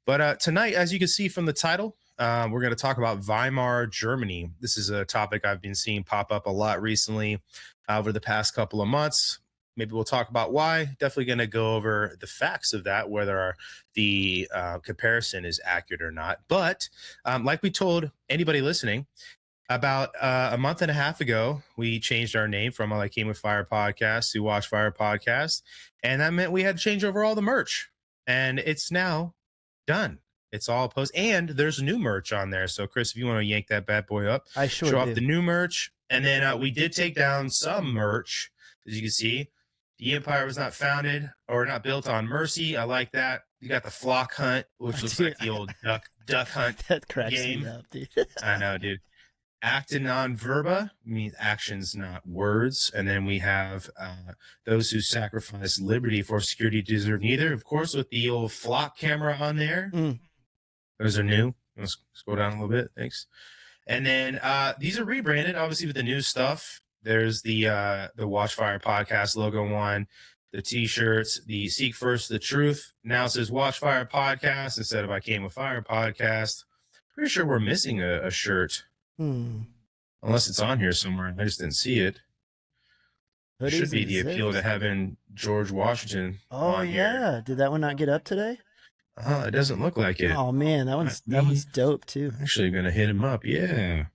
But tonight, as you can see from the title, we're going to talk about Weimar Germany. This is a topic I've been seeing pop up a lot recently over the past couple of months. Maybe we'll talk about why. Definitely going to go over the facts of that, whether the comparison is accurate or not. But like we told anybody listening, about a month and a half ago, we changed our name from I Came with Fire podcast to Watch Fire podcast. And that meant we had to change over all the merch. And it's now done. It's all posted. And there's new merch on there. So, Chris, if you want to yank that bad boy up, I sure show do. off the new merch. And then we did take down some merch, as you can see. The empire was not founded or not built on mercy. I like that. You got the flock hunt, which looks like the old duck hunt That cracks game. me up, dude. I know, dude. Acta non verba means actions, not words. And then we have those who sacrifice liberty for security deserve neither. Of course, with the old flock camera on there. Those are new. Let's go down a little bit. Thanks. And then these are rebranded, obviously, with the new stuff. There's the Watchfire podcast logo one, the T-shirts, the Seek First the Truth. Now it says Watchfire podcast instead of I Came with Fire podcast. Pretty sure we're missing a shirt. Unless it's on here somewhere. I just didn't see it. It should be the appeal to having George Washington. Oh, yeah. Did that one not get up today? It doesn't look like it. Oh, man. That one's dope, too. I'm actually going to hit him up. Yeah.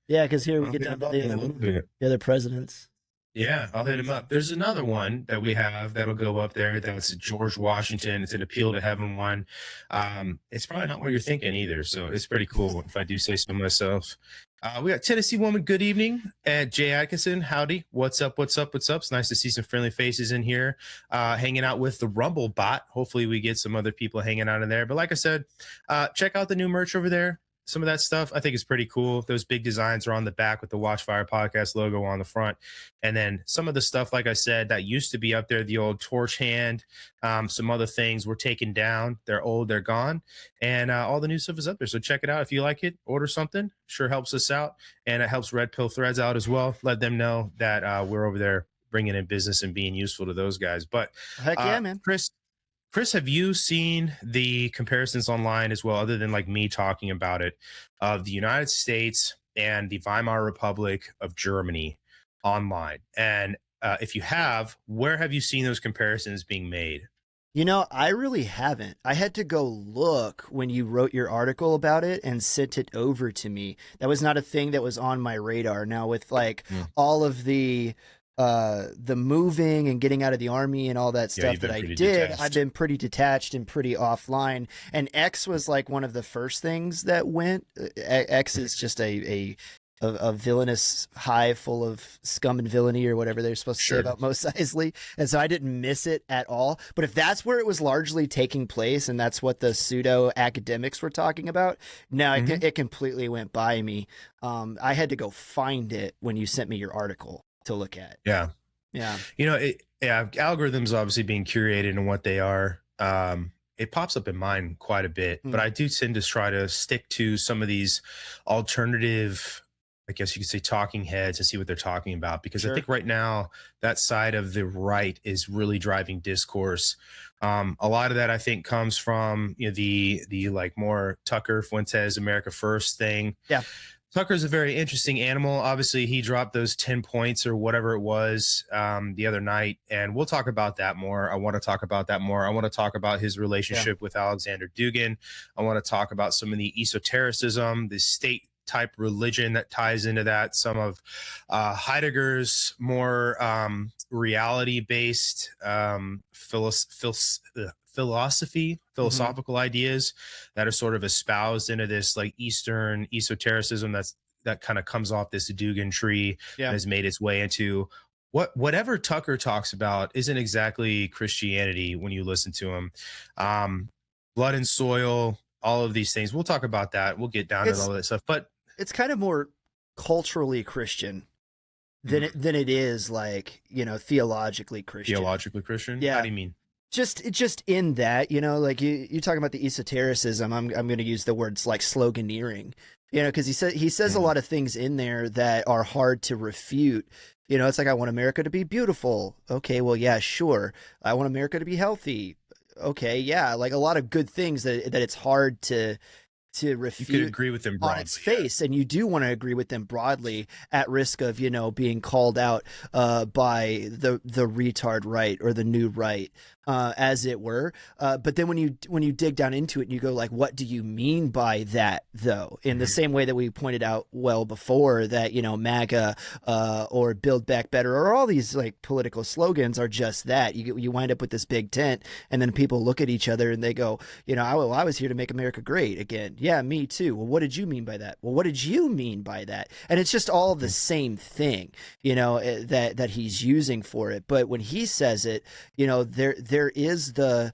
Yeah, because here we get down to the other presidents. Yeah, I'll hit him up. There's another one that we have that'll go up there. That's George Washington. It's an appeal to heaven one. It's probably not what you're thinking either. So it's pretty cool if I do say so myself. We got Tennessee woman. Good evening. Jay Atkinson. Howdy. What's up? What's up? What's up? It's nice to see some friendly faces in here, hanging out with the Rumble bot. Hopefully we get some other people hanging out in there. But like I said, check out the new merch over there. Some of that stuff I think is pretty cool. Those big designs are on the back with the Watchfire podcast logo on the front. And then some of the stuff, like I said, that used to be up there, the old torch hand, some other things were taken down. They're old, they're gone. And all the new stuff is up there. So check it out. If you like it, order something. Sure helps us out. And it helps Red Pill Threads out as well. Let them know that we're over there bringing in business and being useful to those guys. But heck yeah, man. Chris, have you seen the comparisons online as well, other than like me talking about it, of the United States and the Weimar Republic of Germany online? And if you have, where have you seen those comparisons being made? You know, I really haven't. I had to go look when you wrote your article about it and sent it over to me. That was not a thing that was on my radar. Now with like all of the moving and getting out of the army and all that stuff that I did, detached. I've been pretty detached and pretty offline. And X was like one of the first things that went. X is just a villainous hive full of scum and villainy or whatever they're supposed to say about Mos Eisley. And so I didn't miss it at all. But if that's where it was largely taking place and that's what the pseudo academics were talking about, no, it completely went by me. I had to go find it when you sent me your article to look at. Yeah. You know, algorithms obviously being curated and what they are, it pops up in mine quite a bit, but I do tend to try to stick to some of these alternative, I guess you could say, talking heads and see what they're talking about, because I think right now that side of the right is really driving discourse. A lot of that I think comes from, you know, the like more Tucker Fuentes America First thing. Yeah. Tucker's a very interesting animal. Obviously, he dropped those 10 points or whatever it was the other night, and we'll talk about that more. I want to talk about that more. I want to talk about his relationship with Alexander Dugin. I want to talk about some of the esotericism, the state-type religion that ties into that, some of Heidegger's more reality-based philosophical ideas that are sort of espoused into this like Eastern esotericism that kind of comes off this Dugin tree and has made its way into whatever Tucker talks about isn't exactly Christianity when you listen to him. Blood and soil, all of these things. We'll talk about that. We'll get down to all that stuff, but it's kind of more culturally Christian than it is like, you know, theologically Christian. Theologically Christian? Yeah. How do you mean? Just in that, you know, like you're talking about the esotericism. I'm going to use the words like sloganeering, you know, because he says a lot of things in there that are hard to refute. You know, it's like, I want America to be beautiful. Okay, well, yeah, sure. I want America to be healthy. okay, yeah, like a lot of good things that it's hard to You could refute agree with them on its broadly. Yeah. face, and you do want to agree with them broadly at risk of, you know, being called out by the retard right or the new right, as it were. But then when you dig down into it and you go like, what do you mean by that though? In the Mhm. same way that we pointed out well before that, you know, MAGA or Build Back Better or all these like political slogans are just that. You wind up with this big tent, and then people look at each other and they go, you know, I was here to make America great again. Yeah, me too. Well, what did you mean by that? Well, what did you mean by that? And it's just all the Mhm. same thing, you know, that he's using for it. But when he says it, you know, there is the,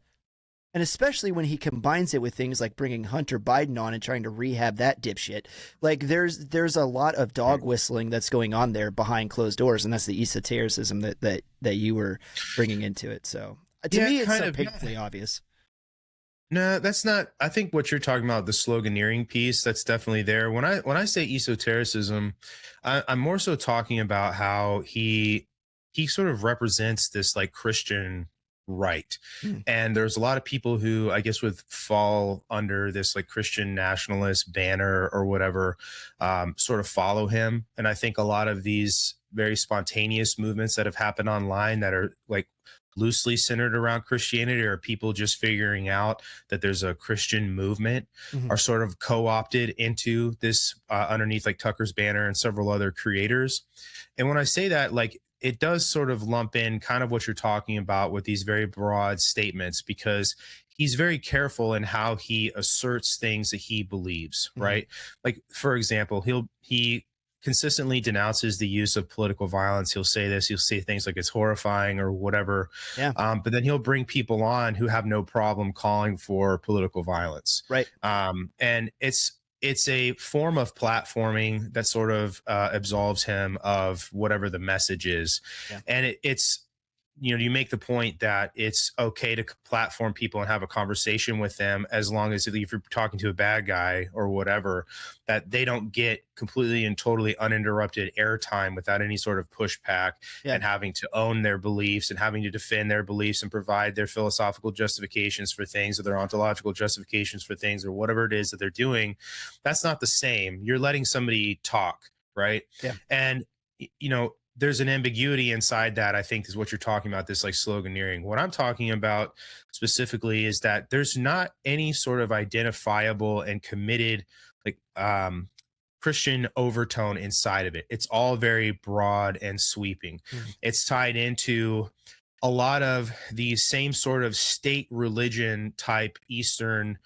and especially when he combines it with things like bringing Hunter Biden on and trying to rehab that dipshit, like there's a lot of dog whistling that's going on there behind closed doors, and that's the esotericism that you were bringing into it. So to Yeah, me, it's kind so of. painfully obvious. No, that's not. I think what you're talking about, the sloganeering piece, that's definitely there. When I say esotericism, I'm more so talking about how he sort of represents this like Christian right, Mm. and there's a lot of people who I guess would fall under this like Christian nationalist banner or whatever, sort of follow him. And I think a lot of these very spontaneous movements that have happened online that are like loosely centered around Christianity, or people just figuring out that there's a Christian movement, Mhm. are sort of co-opted into this, underneath like Tucker's banner and several other creators. And when I say that, like it does sort of lump in kind of what you're talking about with these very broad statements, because he's very careful in how he asserts things that he believes, Mhm. right? Like for example, he consistently denounces the use of political violence. He'll say this, he'll say things like it's horrifying or whatever. Yeah. But then he'll bring people on who have no problem calling for political violence. Right. And it's a form of platforming that sort of absolves him of whatever the message is. Yeah. And it's, you know, you make the point that it's okay to platform people and have a conversation with them, as long as if you're talking to a bad guy or whatever, that they don't get completely and totally uninterrupted airtime without any sort of pushback, Yeah. and having to own their beliefs and having to defend their beliefs and provide their philosophical justifications for things, or their ontological justifications for things, or whatever it is that they're doing. That's not the same. You're letting somebody talk, right? Yeah. And you know, there's an ambiguity inside that, I think, is what you're talking about, this like sloganeering. What I'm talking about specifically is that there's not any sort of identifiable and committed like Christian overtone inside of it. It's all very broad and sweeping. Mhm. It's tied into a lot of these same sort of state religion type Eastern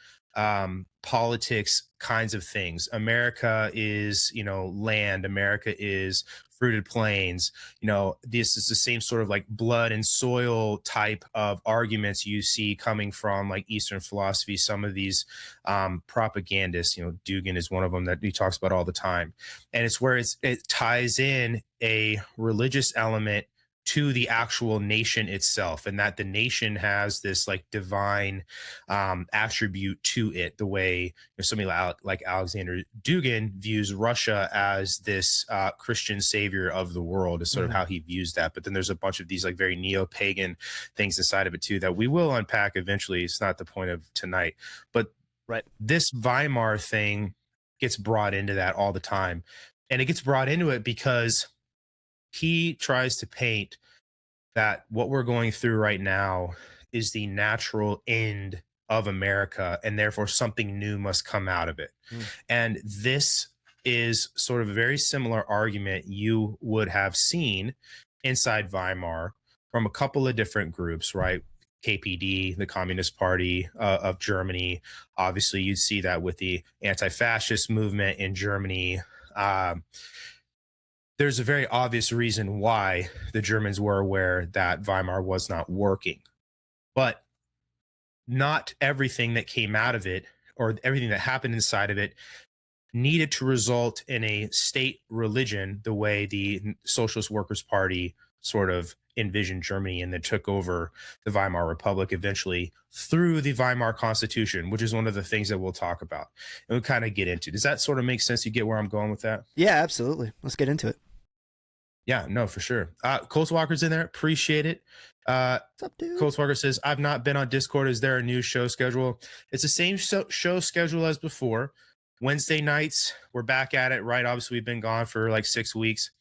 politics kinds of things. America is, you know, land. America is fruited plains. You know, this is the same sort of like blood and soil type of arguments you see coming from like Eastern philosophy. Some of these propagandists, you know, Dugan is one of them that he talks about all the time. And it's where it ties in a religious element to the actual nation itself, and that the nation has this like divine attribute to it, the way, you know, somebody like Alexander Dugin views Russia as this Christian savior of the world, is sort of Mhm. how he views that. But then there's a bunch of these like very neo-pagan things inside of it too that we will unpack eventually. It's not the point of tonight, but Right. this Weimar thing gets brought into that all the time. And it gets brought into it because he tries to paint that what we're going through right now is the natural end of America, and therefore something new must come out of it. Mm. And this is sort of a very similar argument you would have seen inside Weimar from a couple of different groups, right? KPD, the Communist Party of Germany. Obviously, you'd see that with the anti fascist movement in Germany. Um, there's a very obvious reason why the Germans were aware that Weimar was not working. But not everything that came out of it, or everything that happened inside of it, needed to result in a state religion the way the Socialist Workers' Party sort of envisioned Germany, and then took over the Weimar Republic eventually through the Weimar Constitution, which is one of the things that we'll talk about and we'll kind of get into. Does that sort of make sense? You get where I'm going with that? Yeah, absolutely. Let's get into it. Yeah, no, for sure. Coles Walker's in there. Appreciate it. What's up, dude? Coles Walker says, I've not been on Discord. Is there a new show schedule? It's the same show schedule as before. Wednesday nights, we're back at it, right? Obviously, we've been gone for like 6 weeks.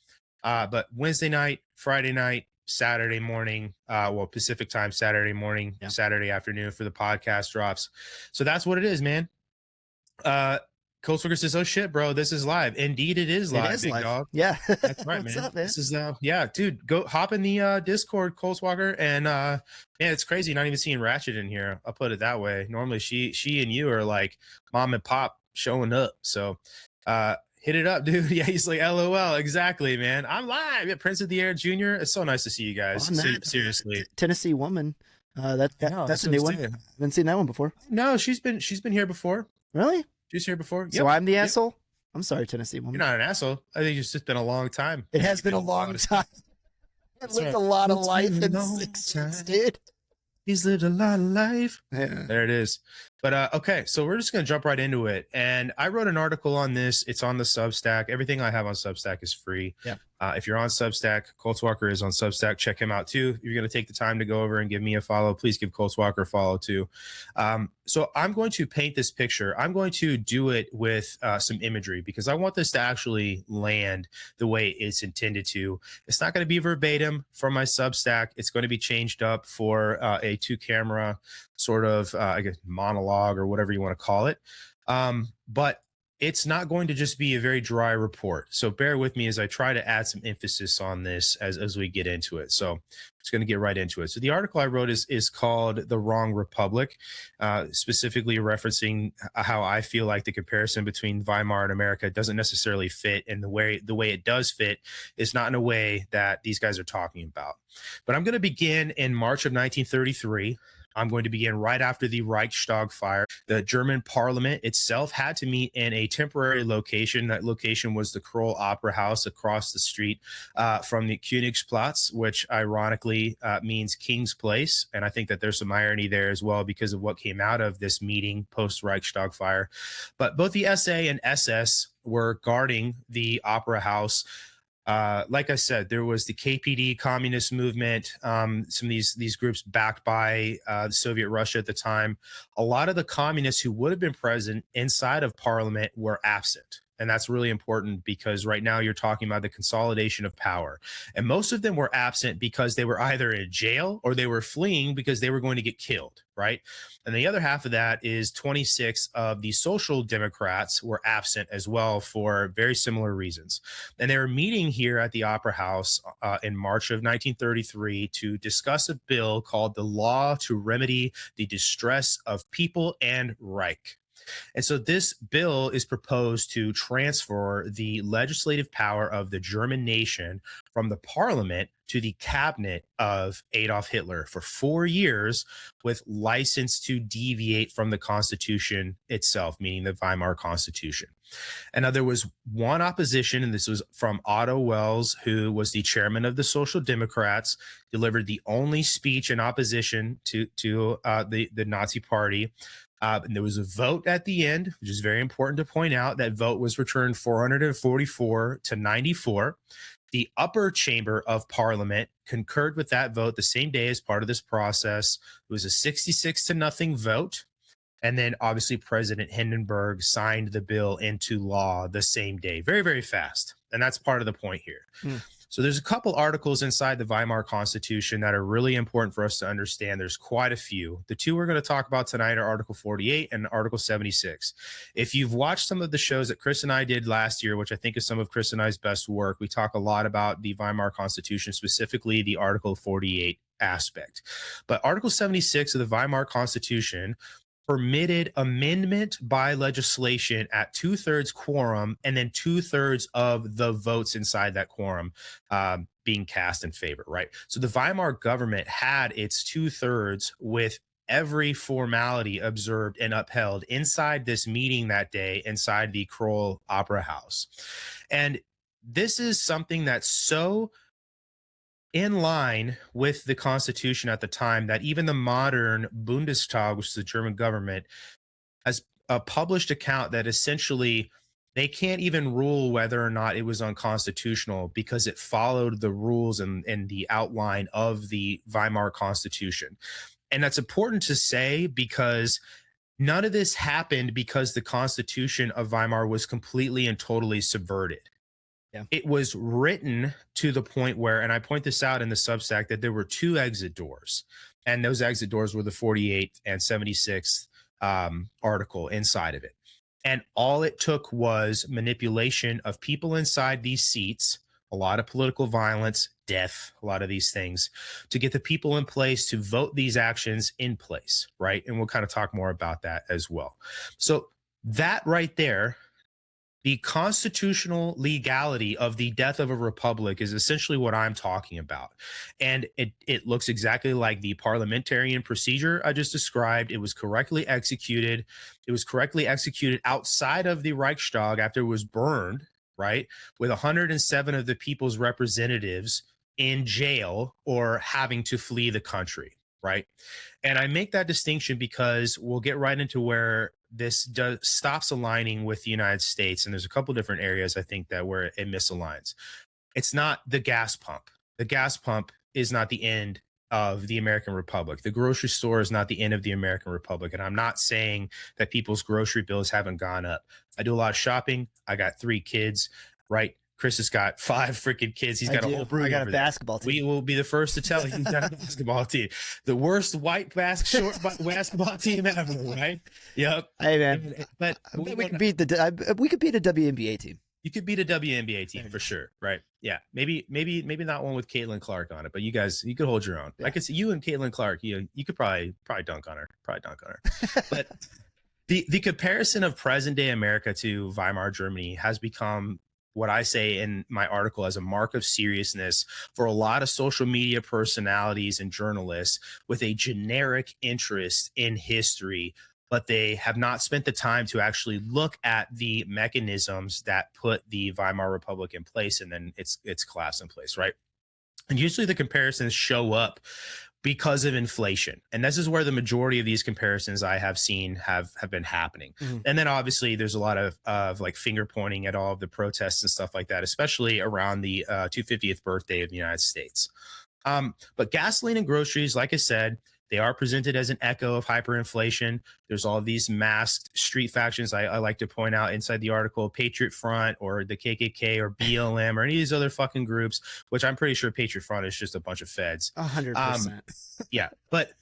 But Wednesday night, Friday night, Saturday morning, well, Pacific time, Saturday morning, Yeah. Saturday afternoon for the podcast drops. So that's what it is, man. Cold Swigger says, "Oh shit, bro, this is live." Indeed, it is live, big dog. Yeah, That's right, what's man. up, man? This is yeah, dude. Go hop in the Discord, Cold Swagger, and yeah, it's crazy not even seeing Ratchet in here. I'll put it that way. Normally, she and you are like mom and pop showing up. So, hit it up, dude. Yeah, he's like, LOL. Exactly, man. I'm live. Yeah, Prince of the Air Jr. It's so nice to see you guys. Seriously, Tennessee Woman. That's a new one. I haven't seen that one before. No, she's been here before. Really? She's here before. So I'm the asshole? I'm sorry, Tennessee Woman. You're not an asshole. I think it's just been a long time. It has been a long time. I've lived a lot of life in 6 years, dude. He's lived a lot of life. Yeah. There it is. But okay, so we're just gonna jump right into it. And I wrote an article on this. It's on the Substack. Everything I have on Substack is free. Yeah. If you're on Substack, Colts Walker is on Substack. Check him out too. If you're gonna take the time to go over and give me a follow, please give Colts Walker a follow too. So I'm going to paint this picture. I'm going to do it with some imagery because I want this to actually land the way it's intended to. It's not going to be verbatim from my Substack. It's going to be changed up for a 2-camera sort of, I guess, monologue or whatever you want to call it. But it's not going to just be a very dry report. So bear with me as I try to add some emphasis on this as we get into it. So I'm just going to get right into it. So the article I wrote is called The Wrong Republic, specifically referencing how I feel like the comparison between Weimar and America doesn't necessarily fit. And the way it does fit is not in a way that these guys are talking about. But I'm going to begin in March of 1933. I'm going to begin right after the Reichstag fire. The German parliament itself had to meet in a temporary location. That location was the Kroll Opera House across the street from the Königsplatz, which ironically means King's Place. And I think that there's some irony there as well because of what came out of this meeting post-Reichstag fire. But both the SA and SS were guarding the Opera House. Like I said, there was the KPD communist movement, some of these groups backed by the Soviet Russia at the time. A lot of the communists who would have been present inside of parliament were absent. And that's really important because right now you're talking about the consolidation of power. And most of them were absent because they were either in jail or they were fleeing because they were going to get killed, right? And the other half of that is 26 of the Social Democrats were absent as well for very similar reasons. And they were meeting here at the Opera House in March of 1933 to discuss a bill called the Law to Remedy the Distress of People and Reich. And so this bill is proposed to transfer the legislative power of the German nation from the parliament to the cabinet of Adolf Hitler for 4 years with license to deviate from the Constitution itself, meaning the Weimar Constitution. And now there was one opposition, and this was from Otto Wels, who was the chairman of the Social Democrats, delivered the only speech in opposition to the Nazi Party. And there was a vote at the end, which is very important to point out. That vote was returned 444 to 94. The upper chamber of parliament concurred with that vote the same day as part of this process. It was a 66-0 vote. And then obviously President Hindenburg signed the bill into law the same day. Very, very fast. And that's part of the point here. So there's a couple articles inside the Weimar Constitution that are really important for us to understand. There's quite a few. The two we're going to talk about tonight are Article 48 and Article 76. If you've watched some of the shows that Chris and I did last year, which I think is some of Chris and I's best work, we talk a lot about the Weimar Constitution, specifically the Article 48 aspect. But Article 76 of the Weimar Constitution permitted amendment by legislation at 2/3 quorum and then 2/3 of the votes inside that quorum being cast in favor, right? So the Weimar government had its 2/3 with every formality observed and upheld inside this meeting that day inside the Kroll Opera House. And this is something that's so in line with the Constitution at the time that even the modern Bundestag, which is the German government, has a published account that essentially they can't even rule whether or not it was unconstitutional because it followed the rules and the outline of the Weimar Constitution. And that's important to say because none of this happened because the Constitution of Weimar was completely and totally subverted. Yeah. It was written to the point where, and I point this out in the Substack, that there were two exit doors, and those exit doors were the 48th and 76th article inside of it. And all it took was manipulation of people inside these seats, a lot of political violence, death, a lot of these things, to get the people in place to vote these actions in place, right? And we'll kind of talk more about that as well. So that right there, the constitutional legality of the death of a republic is essentially what I'm talking about. And it looks exactly like the parliamentarian procedure I just described. It was correctly executed. It was correctly executed outside of the Reichstag after it was burned, right? With 107 of the people's representatives in jail or having to flee the country, right? And I make that distinction because we'll get right into where this stops aligning with the United States. And there's a couple different areas I think that where it misaligns. It's not the gas pump. The gas pump is not the end of the American Republic. The grocery store is not the end of the American Republic. And I'm not saying that people's grocery bills haven't gone up. I do a lot of shopping. I got 3 kids, right? Chris has got 5 freaking kids. He's got a whole brood. I got over a there. basketball team. We will be the first to tell you he's got a basketball team. The worst white basketball team ever, right? Yep. Hey man, but we could beat a WNBA team. You could beat a WNBA team for sure, right? Yeah, maybe not one with Caitlin Clark on it, but you could hold your own. Yeah. I could see you and Caitlin Clark. You could probably dunk on her. But the comparison of present day America to Weimar Germany has become what I say in my article as a mark of seriousness for a lot of social media personalities and journalists with a generic interest in history, but they have not spent the time to actually look at the mechanisms that put the Weimar Republic in place and then its collapse in place, right? And usually the comparisons show up because of inflation. And this is where the majority of these comparisons I have seen have been happening. Mm-hmm. And then obviously there's a lot of like finger pointing at all of the protests and stuff like that, especially around the 250th birthday of the United States. But gasoline and groceries, like I said, they are presented as an echo of hyperinflation. There's all these masked street factions I like to point out inside the article, Patriot Front or the KKK or BLM or any of these other fucking groups, which I'm pretty sure Patriot Front is just a bunch of feds. 100%. Yeah, but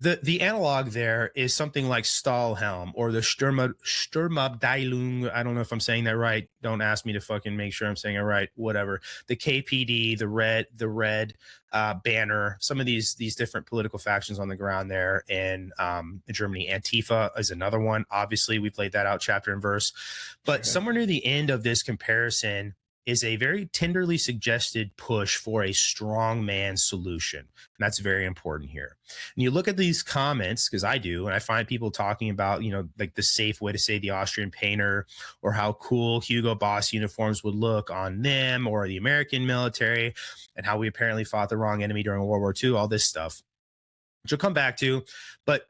the analog there is something like Stahlhelm or the Sturmabteilung. I don't know if I'm saying that right. Don't ask me to fucking make sure I'm saying it right. Whatever. The KPD, the red banner. Some of these different political factions on the ground there in Germany. Antifa is another one. Obviously, we played that out chapter and verse. But somewhere near the end of this comparison is a very tenderly suggested push for a strongman solution. And that's very important here. And you look at these comments, because I do, and I find people talking about, like the safe way to say the Austrian painter or how cool Hugo Boss uniforms would look on them or the American military and how we apparently fought the wrong enemy during World War II, all this stuff, which we'll come back to. But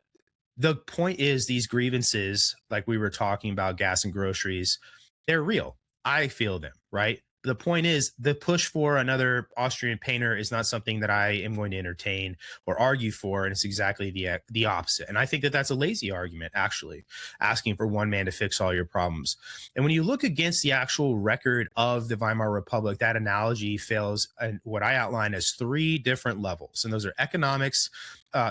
the point is these grievances, like we were talking about gas and groceries, they're real. I feel them, right? The point is the push for another Austrian painter is not something that I am going to entertain or argue for. And it's exactly the opposite. And I think that that's a lazy argument, actually, asking for one man to fix all your problems. And when you look against the actual record of the Weimar Republic, that analogy fails in what I outline as 3 different levels. And those are economics,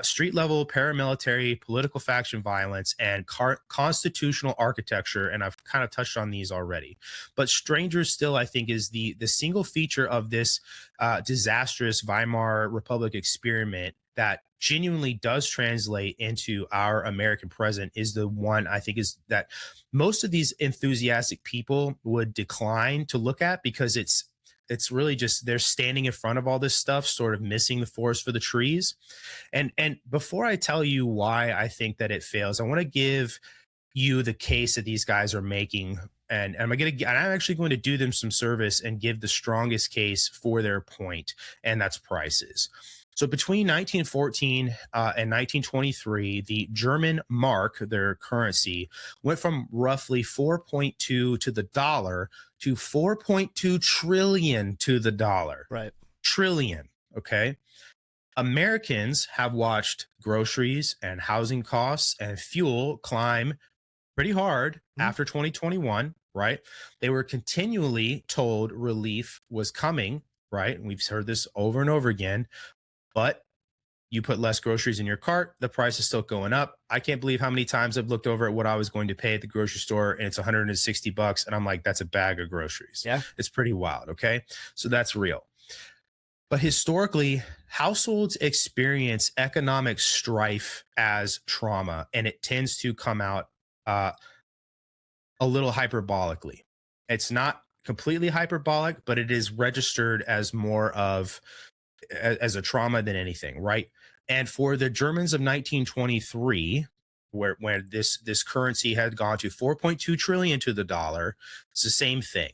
street level, paramilitary, political faction violence, and constitutional architecture. And I've kind of touched on these already. But stranger still, I think, is the single feature of this disastrous Weimar Republic experiment that genuinely does translate into our American present is the one I think is that most of these enthusiastic people would decline to look at because it's really just they're standing in front of all this stuff, sort of missing the forest for the trees. And before I tell you why I think that it fails, I want to give you the case that these guys are making. And I'm actually going to do them some service and give the strongest case for their point, and that's prices. So between 1914 and 1923, the German mark, their currency, went from roughly 4.2 to the dollar to 4.2 trillion to the dollar. Right. Trillion. Okay. Americans have watched groceries and housing costs and fuel climb pretty hard Mhm. after 2021, right? They were continually told relief was coming, right? And we've heard this over and over again, but you put less groceries in your cart, the price is still going up. I can't believe how many times I've looked over at what I was going to pay at the grocery store and it's 160 bucks and I'm like, that's a bag of groceries. Yeah. It's pretty wild, okay? So that's real. But historically, households experience economic strife as trauma, and it tends to come out uh, a little hyperbolically. It's not completely hyperbolic, but it is registered as more of as a trauma than anything, right? And for the Germans of 1923, where this currency had gone to 4.2 trillion to the dollar, it's the same thing.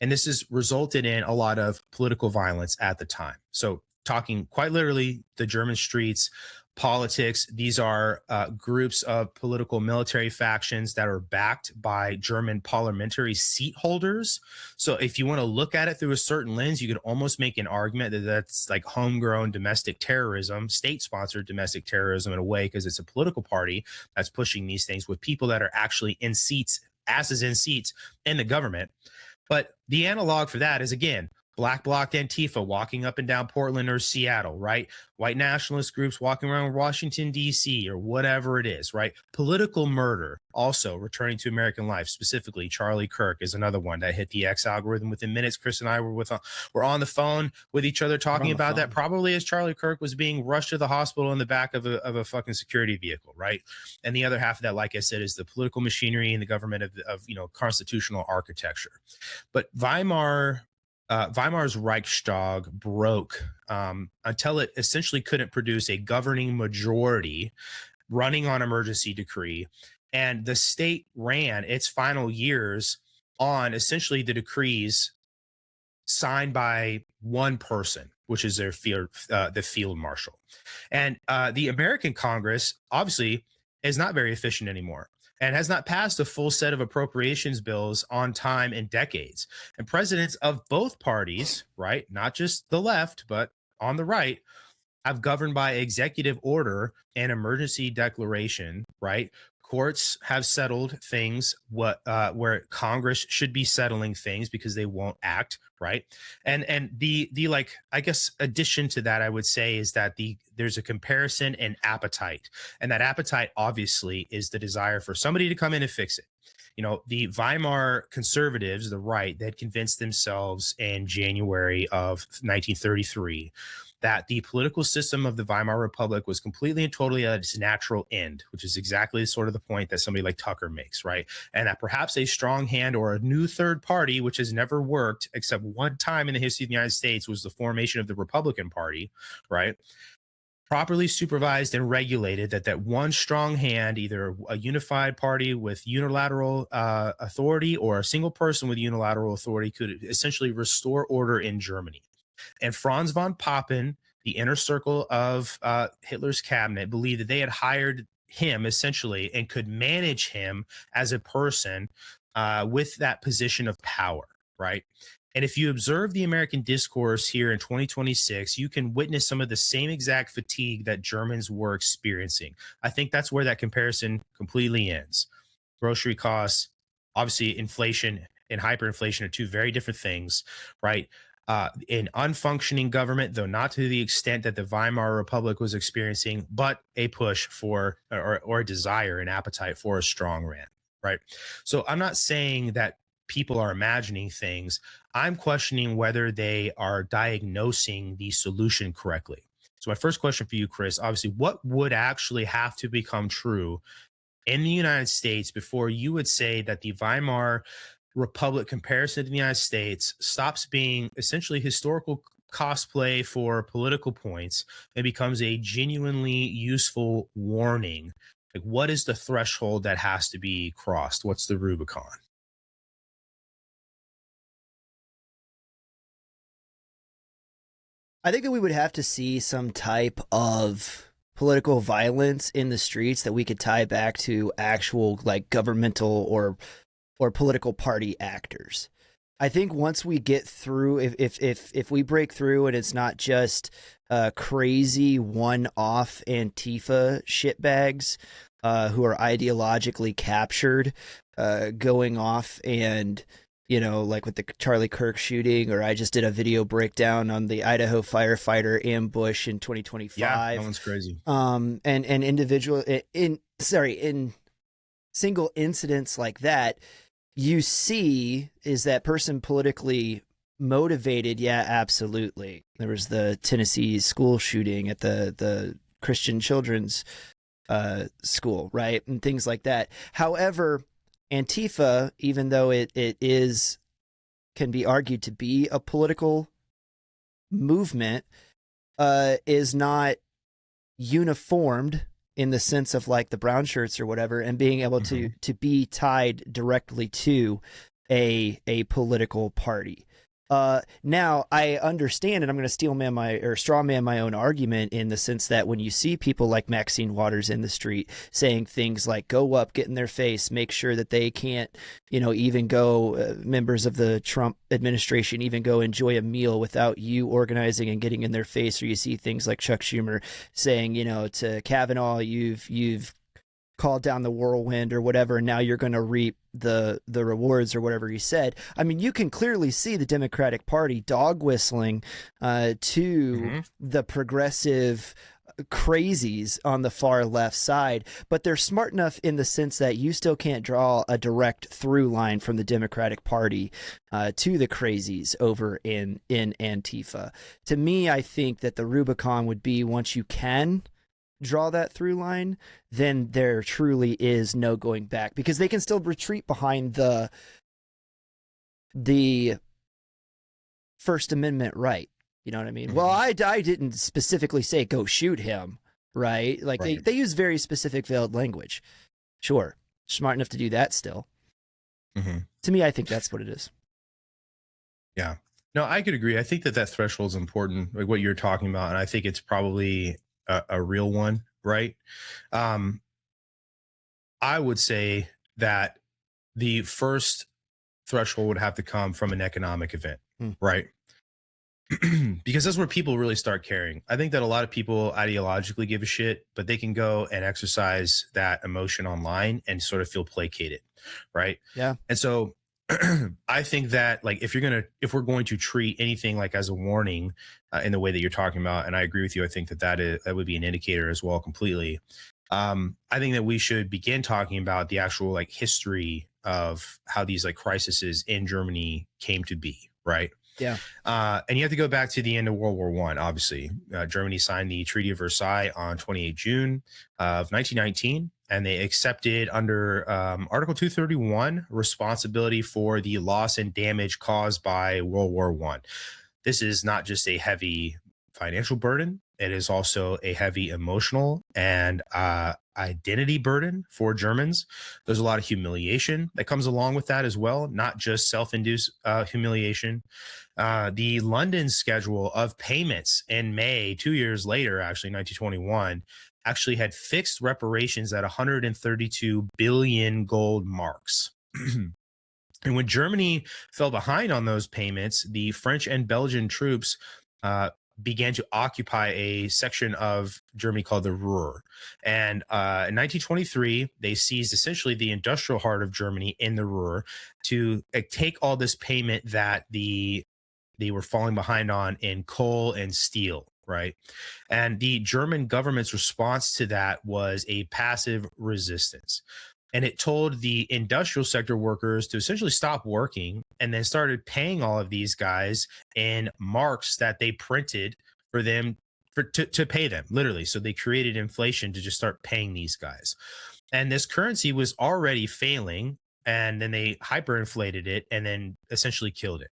And this has resulted in a lot of political violence at the time. So, talking quite literally, the German streets, politics, these are groups of political military factions that are backed by German parliamentary seat holders. So, if you want to look at it through a certain lens, you could almost make an argument that that's like homegrown domestic terrorism, state sponsored domestic terrorism in a way, because it's a political party that's pushing these things with people that are actually in seats, asses in seats in the government. But the analog for that is, again, Black Bloc Antifa walking up and down Portland or Seattle, right? White nationalist groups walking around Washington, D.C., or whatever it is, right? Political murder, also returning to American life, specifically Charlie Kirk is another one that hit the X algorithm within minutes. Chris and I were on the phone with each other talking about that, probably as Charlie Kirk was being rushed to the hospital in the back of a fucking security vehicle, right? And the other half of that, like I said, is the political machinery and the government of constitutional architecture. But Weimar's Reichstag broke until it essentially couldn't produce a governing majority running on emergency decree. And the state ran its final years on essentially the decrees signed by one person, which is the field marshal. And the American Congress obviously is not very efficient anymore and has not passed a full set of appropriations bills on time in decades. And presidents of both parties, right, not just the left, but on the right, have governed by executive order and emergency declaration, right? Courts have settled things where Congress should be settling things because they won't act, right? And the like, I guess addition to that, I would say, is that there's a comparison in appetite, and that appetite obviously is the desire for somebody to come in and fix it. The Weimar conservatives, the right, they had convinced themselves in January of 1933 that the political system of the Weimar Republic was completely and totally at its natural end, which is exactly sort of the point that somebody like Tucker makes, right? And that perhaps a strong hand or a new third party, which has never worked except one time in the history of the United States, was the formation of the Republican Party, right? Properly supervised and regulated, that one strong hand, either a unified party with unilateral authority or a single person with unilateral authority, could essentially restore order in Germany. And Franz von Papen, the inner circle of Hitler's cabinet, believed that they had hired him essentially and could manage him as a person with that position of power, right? And if you observe the American discourse here in 2026, you can witness some of the same exact fatigue that Germans were experiencing. I think that's where that comparison completely ends. Grocery costs, obviously, inflation and hyperinflation are two very different things, right? An unfunctioning government, though not to the extent that the Weimar Republic was experiencing, but a push for or a desire and appetite for a strong man, right? So I'm not saying that people are imagining things. I'm questioning whether they are diagnosing the solution correctly. So my first question for you, Chris, obviously, what would actually have to become true in the United States before you would say that the Weimar Republic comparison to the United States stops being essentially historical cosplay for political points and becomes a genuinely useful warning? Like, what is the threshold that has to be crossed? What's the Rubicon? I think that we would have to see some type of political violence in the streets that we could tie back to actual like governmental or political party actors. I think once we get through, if we break through and it's not just crazy one-off Antifa shitbags who are ideologically captured, going off and like with the Charlie Kirk shooting, or I just did a video breakdown on the Idaho firefighter ambush in 2025. Yeah, that one's crazy. And individual in single incidents like that, you see is that person politically motivated? Yeah, absolutely. There was the Tennessee school shooting at the Christian children's school, right? And things like that. However, Antifa, even though it can be argued to be a political movement, is not uniformed in the sense of like the brown shirts or whatever, and being able to be tied directly to a political party. Now I understand, and I'm going to straw man my own argument in the sense that when you see people like Maxine Waters in the street saying things like "go up, get in their face, make sure that they can't, even go members of the Trump administration even go enjoy a meal without you organizing and getting in their face," or you see things like Chuck Schumer saying, to Kavanaugh, you've called down the whirlwind or whatever, and now you're going to reap the rewards or whatever he said. I mean, you can clearly see the Democratic Party dog whistling to the progressive crazies on the far left side, but they're smart enough in the sense that you still can't draw a direct through line from the Democratic Party to the crazies over in Antifa. To me, I think that the Rubicon would be once you can draw that through line, then there truly is no going back, because they can still retreat behind the First Amendment right. You know what I mean? Well, I didn't specifically say go shoot him, right? Like they use very specific veiled language. Sure, smart enough to do that still. To me, I think that's what it is. Yeah. No, I could agree. I think that threshold is important, like what you're talking about, and I think it's probably a real one, right? I would say that the first threshold would have to come from an economic event, right? Because that's where people really start caring. I think that a lot of people ideologically give a shit, but they can go and exercise that emotion online and sort of feel placated, right? Yeah. And so I think that like if we're going to treat anything like as a warning in the way that you're talking about, and I agree with you, I think that would be an indicator as well completely. I think that we should begin talking about the actual like history of how these like crises in Germany came to be, right? Yeah. And you have to go back to the end of World War I, obviously. Germany signed the Treaty of Versailles on 28 June of 1919, and they accepted under Article 231 responsibility for the loss and damage caused by World War I. This is not just a heavy financial burden. It is also a heavy emotional and identity burden for Germans. There's a lot of humiliation that comes along with that as well, not just self-induced humiliation. The London schedule of payments in May, 2 years later, actually 1921, actually had fixed reparations at 132 billion gold marks. And when Germany fell behind on those payments, the French and Belgian troops began to occupy a section of Germany called the Ruhr. And in 1923, they seized essentially the industrial heart of Germany in the Ruhr to take all this payment that they were falling behind on in coal and steel, right? And the German government's response to that was a passive resistance. And it told the industrial sector workers to essentially stop working, and then started paying all of these guys in marks that they printed for them to pay them, literally. So they created inflation to just start paying these guys. And this currency was already failing, and then they hyperinflated it and then essentially killed it.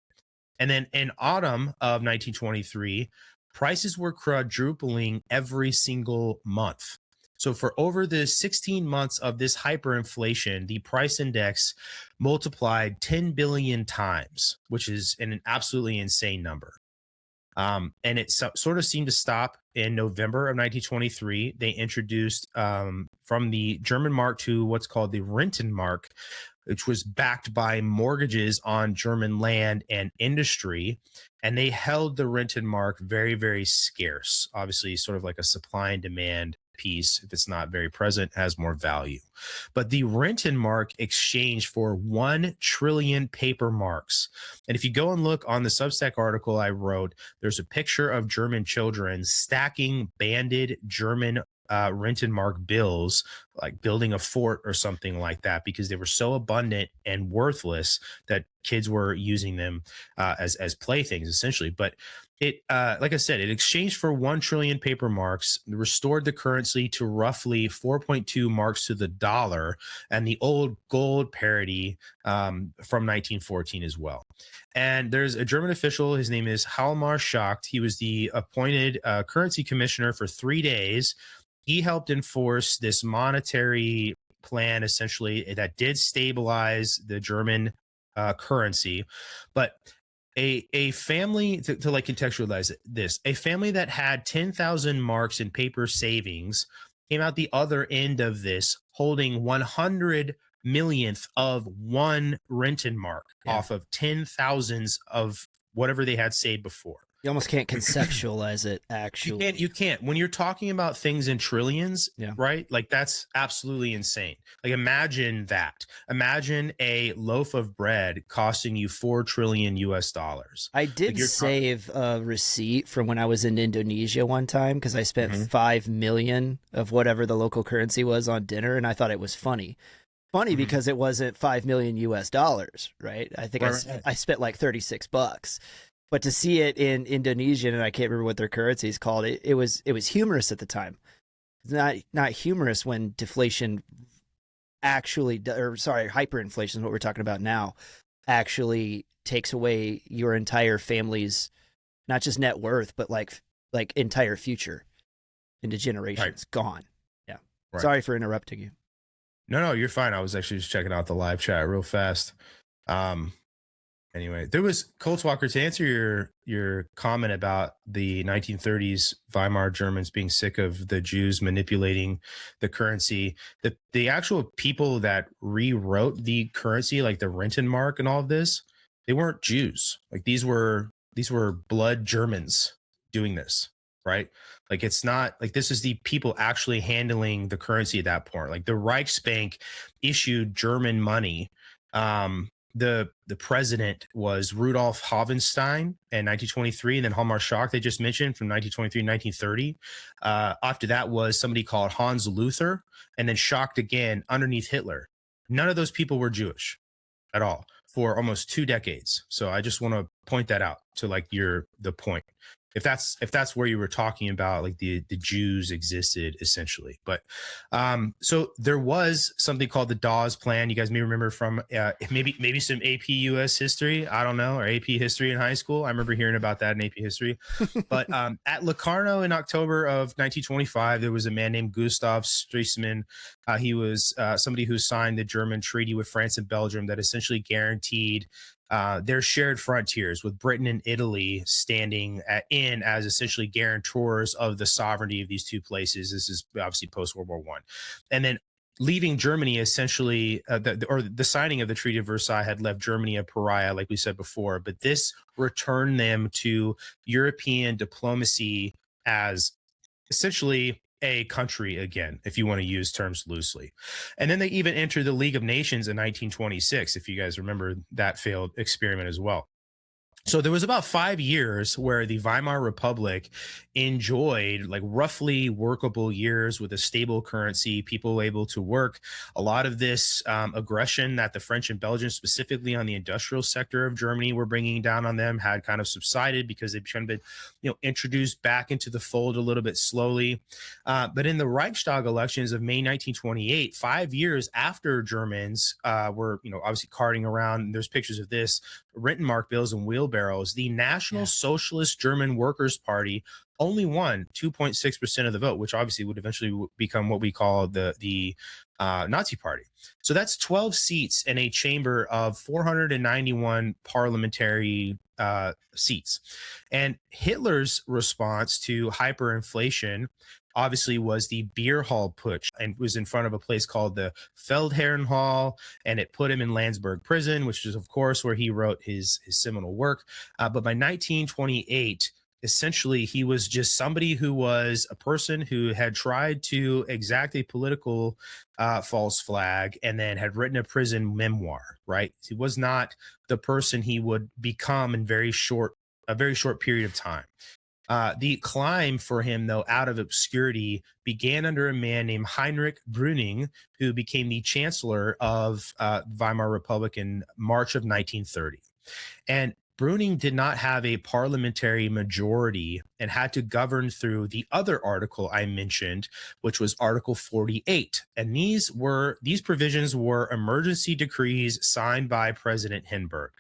And then in autumn of 1923, prices were quadrupling every single month. So for over the 16 months of this hyperinflation, the price index multiplied 10 billion times, which is an absolutely insane number. And it sort of seemed to stop in November of 1923. They introduced from the German mark to what's called the Rentenmark, which was backed by mortgages on German land and industry. And they held the Rentenmark very, very scarce. Obviously, sort of like a supply and demand piece. If it's not very present, has more value. But the Rentenmark exchanged for 1 trillion paper marks. And if you go and look on the Substack article I wrote, there's a picture of German children stacking banded German Rentenmark bills, like building a fort or something like that, because they were so abundant and worthless that kids were using them as playthings, essentially. But it, like I said, it exchanged for 1 trillion paper marks, restored the currency to roughly 4.2 marks to the dollar, and the old gold parity from 1914 as well. And there's a German official. His name is Weimar Germany. He was the appointed currency commissioner for 3 days. He helped enforce this monetary plan, essentially, that did stabilize the German currency. But a family, to like contextualize this, a family that had 10,000 marks in paper savings came out the other end of this holding 100 millionth of 1 Rentenmark off of 10,000s of whatever they had saved before. You almost can't conceptualize it, actually. You can't. When you're talking about things in trillions, right? Like, that's absolutely insane. Like, imagine that. Imagine a loaf of bread costing you 4 trillion US dollars. I did save a receipt from when I was in Indonesia one time, because I spent 5 million of whatever the local currency was on dinner, and I thought it was funny. Because it wasn't 5 million US dollars, right? I think I spent like $36. But to see it in Indonesian, and I can't remember what their currency is called, it was humorous at the time. It's not humorous when deflation actually, or sorry, hyperinflation is what we're talking about now, actually takes away your entire family's, not just net worth, but like entire future into generations. Gone. Yeah. Right. Sorry for interrupting you. No, you're fine. I was actually just checking out the live chat real fast. Anyway, there was Colts Walker, to answer your comment about the 1930s Weimar Germans being sick of the Jews manipulating the currency. The actual people that rewrote the currency, like the Rentenmark and all of this, they weren't Jews. Like, these were blood Germans doing this, right? Like, it's not like this is the people actually handling the currency at that point. Like, the Reichsbank issued German money. The president was Rudolf Hovenstein in 1923, and then Weimar Germany, they just mentioned, from 1923 to 1930. After that was somebody called Hans Luther, and then shocked again underneath Hitler. None of those people were Jewish at all for almost 2 decades. So I just want to point that out to like the point. If that's where you were talking about, like the Jews existed essentially. But so there was something called the Dawes Plan. You guys may remember from maybe some AP US history, I don't know, or AP history in high school. I remember hearing about that in AP history. But at Locarno in October of 1925, there was a man named Gustav Stresemann. He was somebody who signed the German treaty with France and Belgium that essentially guaranteed their shared frontiers, with Britain and Italy standing in as essentially guarantors of the sovereignty of these two places. This is obviously post World War I, and then leaving Germany essentially, the signing of the Treaty of Versailles had left Germany a pariah, like we said before. But this returned them to European diplomacy as essentially a country again, if you want to use terms loosely. And then they even entered the League of Nations in 1926, if you guys remember that failed experiment as well. So there was about 5 years where the Weimar Republic enjoyed like roughly workable years with a stable currency, people able to work. A lot of this aggression that the French and Belgians, specifically on the industrial sector of Germany, were bringing down on them had kind of subsided because they've kind of been, introduced back into the fold a little bit slowly. But in the Reichstag elections of May 1928, 5 years after Germans were, obviously carting around, there's pictures of this, Rentenmark bills and wheelbarrows, the National Socialist German Workers' Party only won 2.6% of the vote, which obviously would eventually become what we call the Nazi Party. So that's 12 seats in a chamber of 491 parliamentary seats. And Hitler's response to hyperinflation obviously was the beer hall putsch, and was in front of a place called the Feldherrn Hall, and it put him in Landsberg prison, which is of course where he wrote his seminal work. But by 1928, essentially he was just somebody who was a person who had tried to exact a political false flag and then had written a prison memoir, right? He was not the person he would become in a very short period of time. The climb for him, though, out of obscurity began under a man named Heinrich Brüning, who became the chancellor of Weimar Republic in March of 1930. And Brüning did not have a parliamentary majority and had to govern through the other article I mentioned, which was Article 48. And these provisions were emergency decrees signed by President Hindenburg.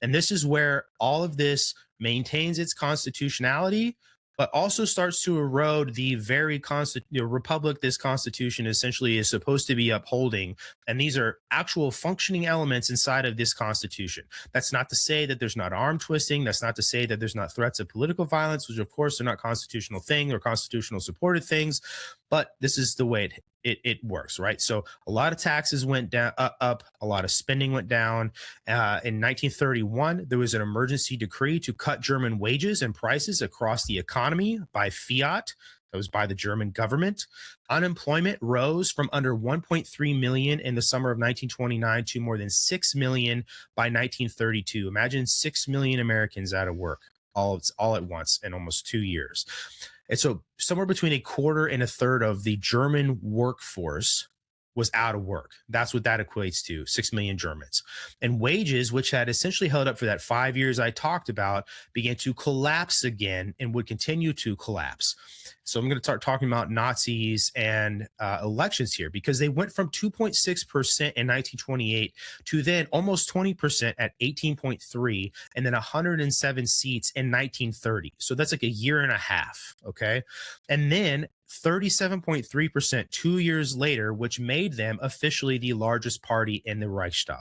And this is where all of this maintains its constitutionality, but also starts to erode the very republic this constitution essentially is supposed to be upholding. And these are actual functioning elements inside of this constitution. That's not to say that there's not arm twisting. That's not to say that there's not threats of political violence, which of course are not constitutional things or constitutional supported things. But this is the way it works, right? So a lot of taxes went down, up, a lot of spending went down. In 1931, there was an emergency decree to cut German wages and prices across the economy by fiat. That was by the German government. Unemployment rose from under 1.3 million in the summer of 1929 to more than 6 million by 1932. Imagine 6 million Americans out of work all at once in almost 2 years. And so somewhere between a quarter and a third of the German workforce was out of work. That's what that equates to, 6 million Germans. And wages, which had essentially held up for that 5 years I talked about, began to collapse again and would continue to collapse. So I'm going to start talking about Nazis and elections here, because they went from 2.6% in 1928 to then almost 20% at 18.3, and then 107 seats in 1930. So that's like a year and a half. Okay. And then 37.3% 2 years later, which made them officially the largest party in the Reichstag.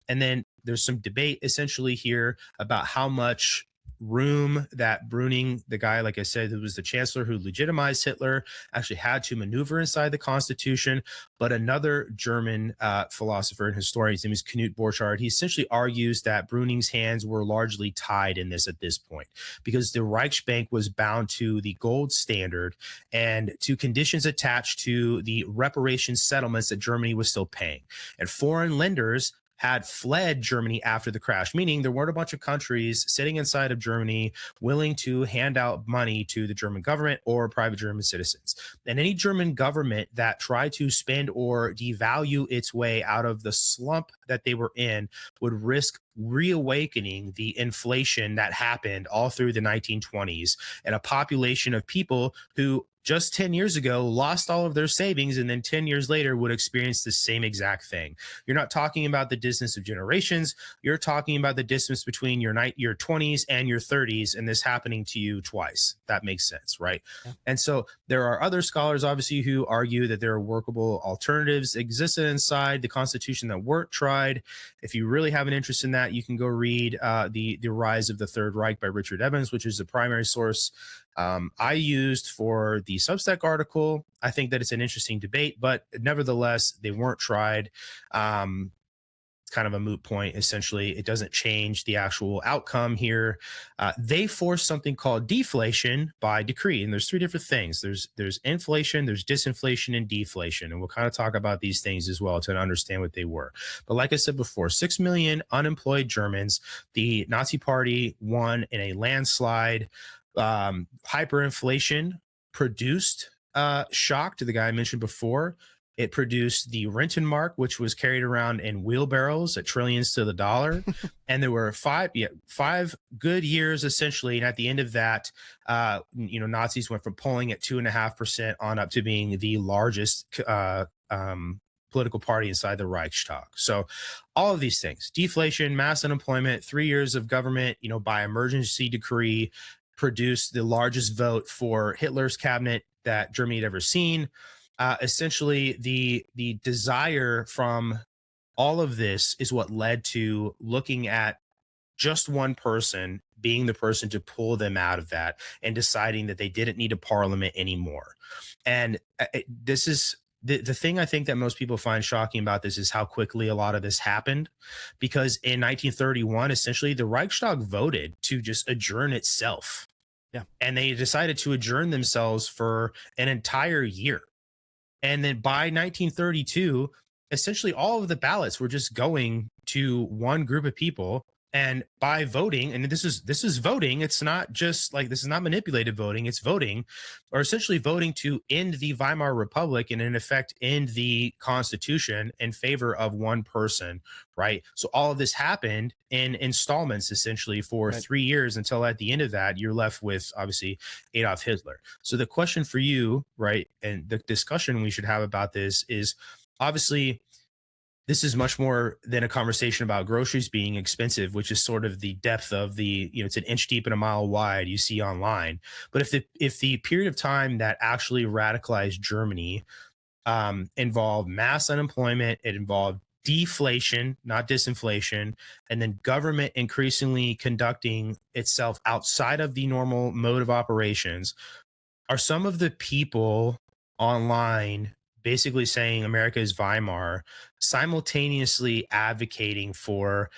And then there's some debate essentially here about how much room that Brüning, the guy, like I said, who was the chancellor who legitimized Hitler, actually had to maneuver inside the Constitution. But another German philosopher and historian, his name is Knut Borchardt, he essentially argues that Brüning's hands were largely tied in this at this point, because the Reichsbank was bound to the gold standard and to conditions attached to the reparation settlements that Germany was still paying. And foreign lenders had fled Germany after the crash, meaning there weren't a bunch of countries sitting inside of Germany willing to hand out money to the German government or private German citizens. And any German government that tried to spend or devalue its way out of the slump that they were in would risk reawakening the inflation that happened all through the 1920s, and a population of people who just 10 years ago lost all of their savings and then 10 years later would experience the same exact thing. You're not talking about the distance of generations. You're talking about the distance between your 20s and your 30s, and this happening to you twice. That makes sense, right? Yeah. And so there are other scholars, obviously, who argue that there are workable alternatives existed inside the Constitution that weren't tried. If you really have an interest in that, you can go read the Rise of the Third Reich by Richard Evans, which is the primary source I used for the Substack article. I think that it's an interesting debate, but nevertheless, they weren't tried. Kind of a moot point, essentially. It doesn't change the actual outcome here. They force something called deflation by decree, and there's three different things. There's inflation, there's disinflation, and deflation, and we'll kind of talk about these things as well to understand what they were. But like I said before, 6 million unemployed Germans. The Nazi Party won in a landslide. Hyperinflation produced shock to the guy I mentioned before. It produced the Rentenmark, which was carried around in wheelbarrows at trillions to the dollar. And there were five good years, essentially. And at the end of that, Nazis went from polling at 2.5% on up to being the largest political party inside the Reichstag. So all of these things, deflation, mass unemployment, 3 years of government, by emergency decree, produced the largest vote for Hitler's cabinet that Germany had ever seen. Essentially, the desire from all of this is what led to looking at just one person being the person to pull them out of that and deciding that they didn't need a parliament anymore. And this is the thing I think that most people find shocking about this is how quickly a lot of this happened. Because in 1931, essentially, the Reichstag voted to just adjourn itself. Yeah. And they decided to adjourn themselves for an entire year. And then by 1932, essentially all of the ballots were just going to one group of people. And by voting, and this is voting, it's not just like, this is not manipulated voting, it's voting, or essentially voting to end the Weimar Republic and in effect end the Constitution in favor of one person, right? So all of this happened in installments essentially for Right. 3 years, until at the end of that you're left with obviously Adolf Hitler. So the question for you, right, and the discussion we should have about this is, obviously this is much more than a conversation about groceries being expensive, which is sort of the depth of the, it's an inch deep and a mile wide you see online. But if the period of time that actually radicalized Germany involved mass unemployment, it involved deflation, not disinflation, and then government increasingly conducting itself outside of the normal mode of operations, are some of the people online basically saying America is Weimar, simultaneously advocating for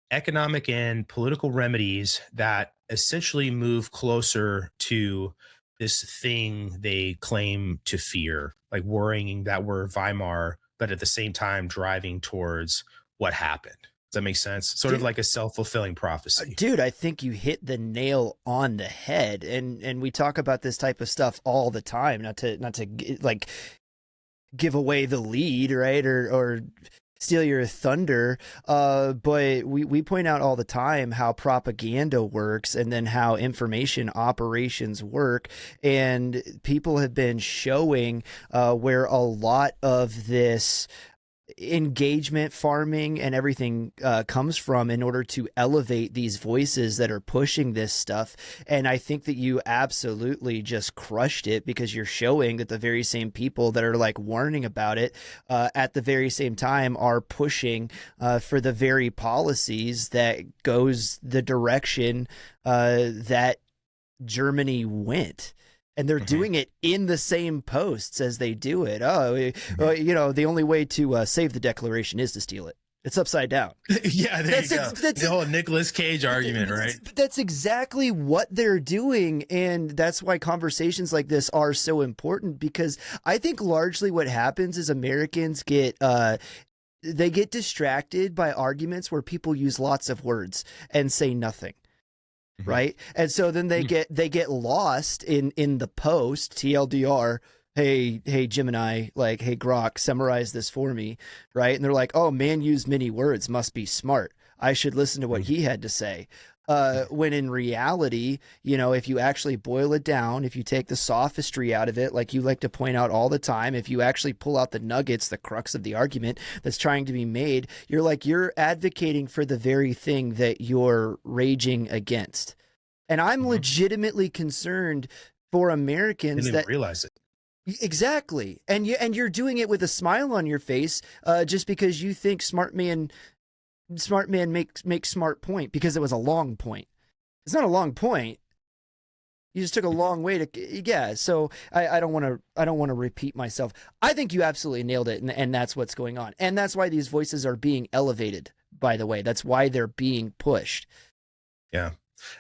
economic and political remedies that essentially move closer to this thing they claim to fear, like worrying that we're Weimar, but at the same time driving towards what happened? Does that make sense? Sort of like a self-fulfilling prophecy. Dude, I think you hit the nail on the head, and we talk about this type of stuff all the time. Not to like give away the lead, right, or steal your thunder, but we point out all the time how propaganda works, and then how information operations work, and people have been showing where a lot of this engagement farming and everything comes from in order to elevate these voices that are pushing this stuff. And I think that you absolutely just crushed it, because you're showing that the very same people that are like warning about it at the very same time are pushing for the very policies that goes the direction that Germany went. And they're doing it in the same posts as they do it. The only way to save the Declaration is to steal it. It's upside down. Yeah, there you go. That's the whole Nicolas Cage argument, right? That's exactly what they're doing. And that's why conversations like this are so important, because I think largely what happens is Americans get distracted by arguments where people use lots of words and say nothing. Right. And so then they get lost in the post, TLDR. Hey, Gemini, like, hey, Grok, summarize this for me. Right. And they're like, oh, man used many words, must be smart. I should listen to what he had to say. When in reality, if you actually boil it down, if you take the sophistry out of it, like you like to point out all the time, if you actually pull out the nuggets, the crux of the argument that's trying to be made, you're advocating for the very thing that you're raging against. And I'm legitimately concerned for Americans that realize it. Exactly. And you're doing it with a smile on your face, just because you think smart man makes smart point, because it was a long point. It's not a long point. You just took a long way to, so I don't want to repeat myself. I think you absolutely nailed it. And that's what's going on. And that's why these voices are being elevated, by the way. That's why they're being pushed. Yeah.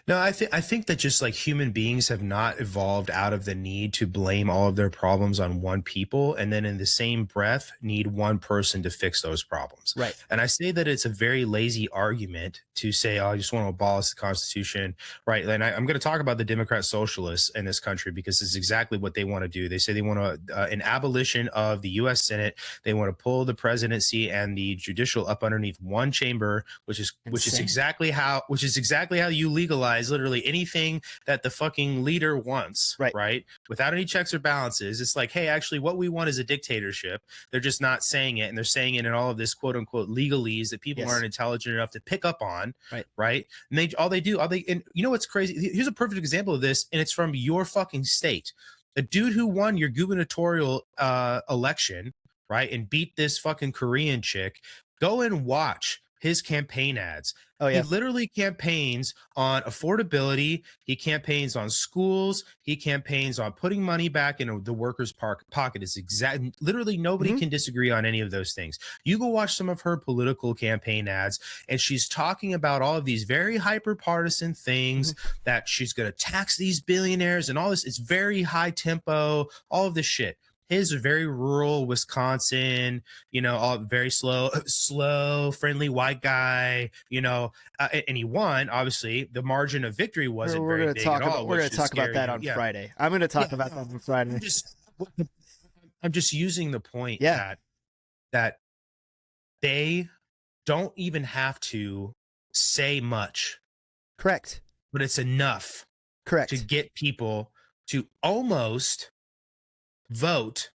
No, I think that just like human beings have not evolved out of the need to blame all of their problems on one people, and then in the same breath need one person to fix those problems. Right. And I say that it's a very lazy argument to say, oh, I just want to abolish the Constitution. Right. And I'm going to talk about the Democrat socialists in this country, because it's exactly what they want to do. They say they want to an abolition of the U.S. Senate. They want to pull the presidency and the judicial up underneath one chamber, which is exactly how you legalize literally anything that the fucking leader wants, right? Without any checks or balances. It's like, hey, actually what we want is a dictatorship. They're just not saying it, and they're saying it in all of this quote unquote legalese that people aren't intelligent enough to pick up on, right? And and you know what's crazy? Here's a perfect example of this, and it's from your fucking state. A dude who won your gubernatorial election, right, and beat this fucking Korean chick. Go and watch his campaign ads. Oh He yeah. literally campaigns on affordability. He campaigns on schools. He campaigns on putting money back in the workers' pocket. It's exact. Literally, nobody can disagree on any of those things. You go watch some of her political campaign ads, and she's talking about all of these very hyper partisan things that she's going to tax these billionaires and all this. It's very high tempo. All of this shit. His very rural Wisconsin, all very slow, friendly white guy, and he won. Obviously, the margin of victory wasn't very big at all. We're going to talk about that on Friday. I'm going to talk about that on Friday. I'm just using the point Yeah. that they don't even have to say much. Correct. But it's enough. Correct. To get people to almost vote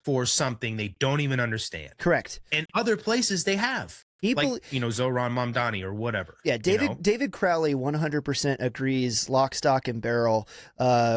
for something they don't even understand. Correct. And other places they have. People, like, Zoran Mamdani or whatever. Yeah, David Crowley 100% agrees lock, stock, and barrel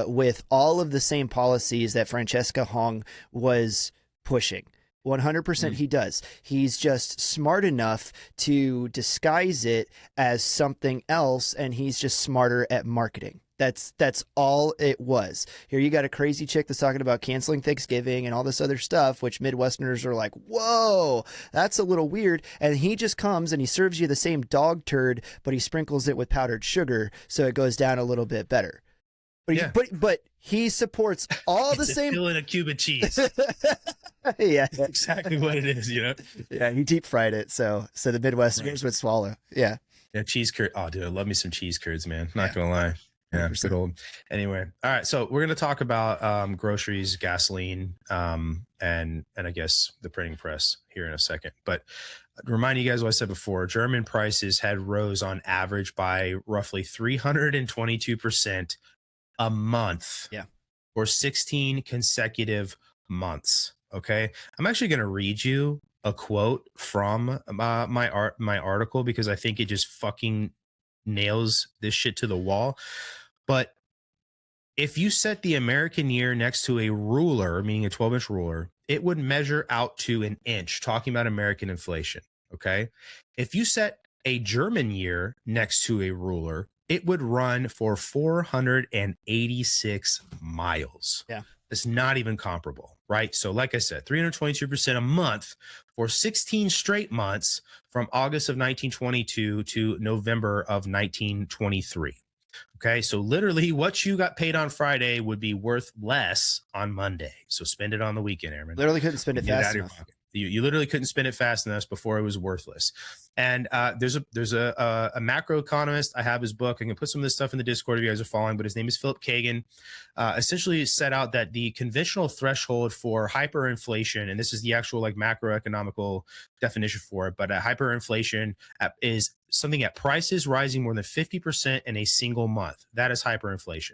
with all of the same policies that Francesca Hong was pushing. 100% he does. He's just smart enough to disguise it as something else, and he's just smarter at marketing. That's all it was. Here you got a crazy chick that's talking about canceling Thanksgiving and all this other stuff, which Midwesterners are like, whoa, that's a little weird. And he just comes and he serves you the same dog turd, but he sprinkles it with powdered sugar so it goes down a little bit better. But he supports all the same. Filling a cube of cheese. Yeah, that's exactly what it is. Yeah, he deep fried it so the Midwesterners would swallow. Yeah, cheese curd. Oh, dude, I love me some cheese curds, man. Not gonna lie. Yeah, good old. Anyway, all right. So we're going to talk about groceries, gasoline, and I guess the printing press here in a second. But remind you guys what I said before: German prices had rose on average by roughly 322% a month. Yeah, for 16 consecutive months. Okay, I'm actually going to read you a quote from my article because I think it just fucking nails this shit to the wall. But if you set the American year next to a ruler, meaning a 12-inch ruler, it would measure out to an inch, talking about American inflation. Okay. If you set a German year next to a ruler, it would run for 486 miles. Yeah. It's not even comparable, right? So like I said, 322% a month for 16 straight months from August of 1922 to November of 1923. Okay, so literally what you got paid on Friday would be worth less on Monday. So spend it on the weekend, Airman. Literally couldn't spend it fast enough. You literally couldn't spend it fast enough before it was worthless. And there's a macro economist. I have his book. I can put some of this stuff in the Discord if you guys are following, but his name is Philip Kagan. Essentially set out that the conventional threshold for hyperinflation, and this is the actual like macroeconomical definition for it, but hyperinflation is something at prices rising more than 50% in a single month. That is hyperinflation.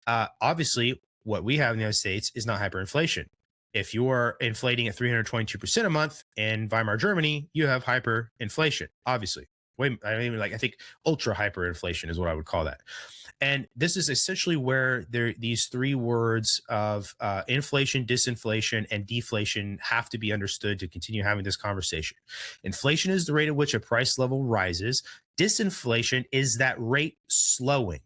Obviously, what we have in the United States is not hyperinflation. If you are inflating at 322% a month in Weimar Germany, you have hyperinflation, obviously. I think ultra hyperinflation is what I would call that. And this is essentially where these three words of inflation, disinflation, and deflation have to be understood to continue having this conversation. Inflation is the rate at which a price level rises. Disinflation is that rate slowing,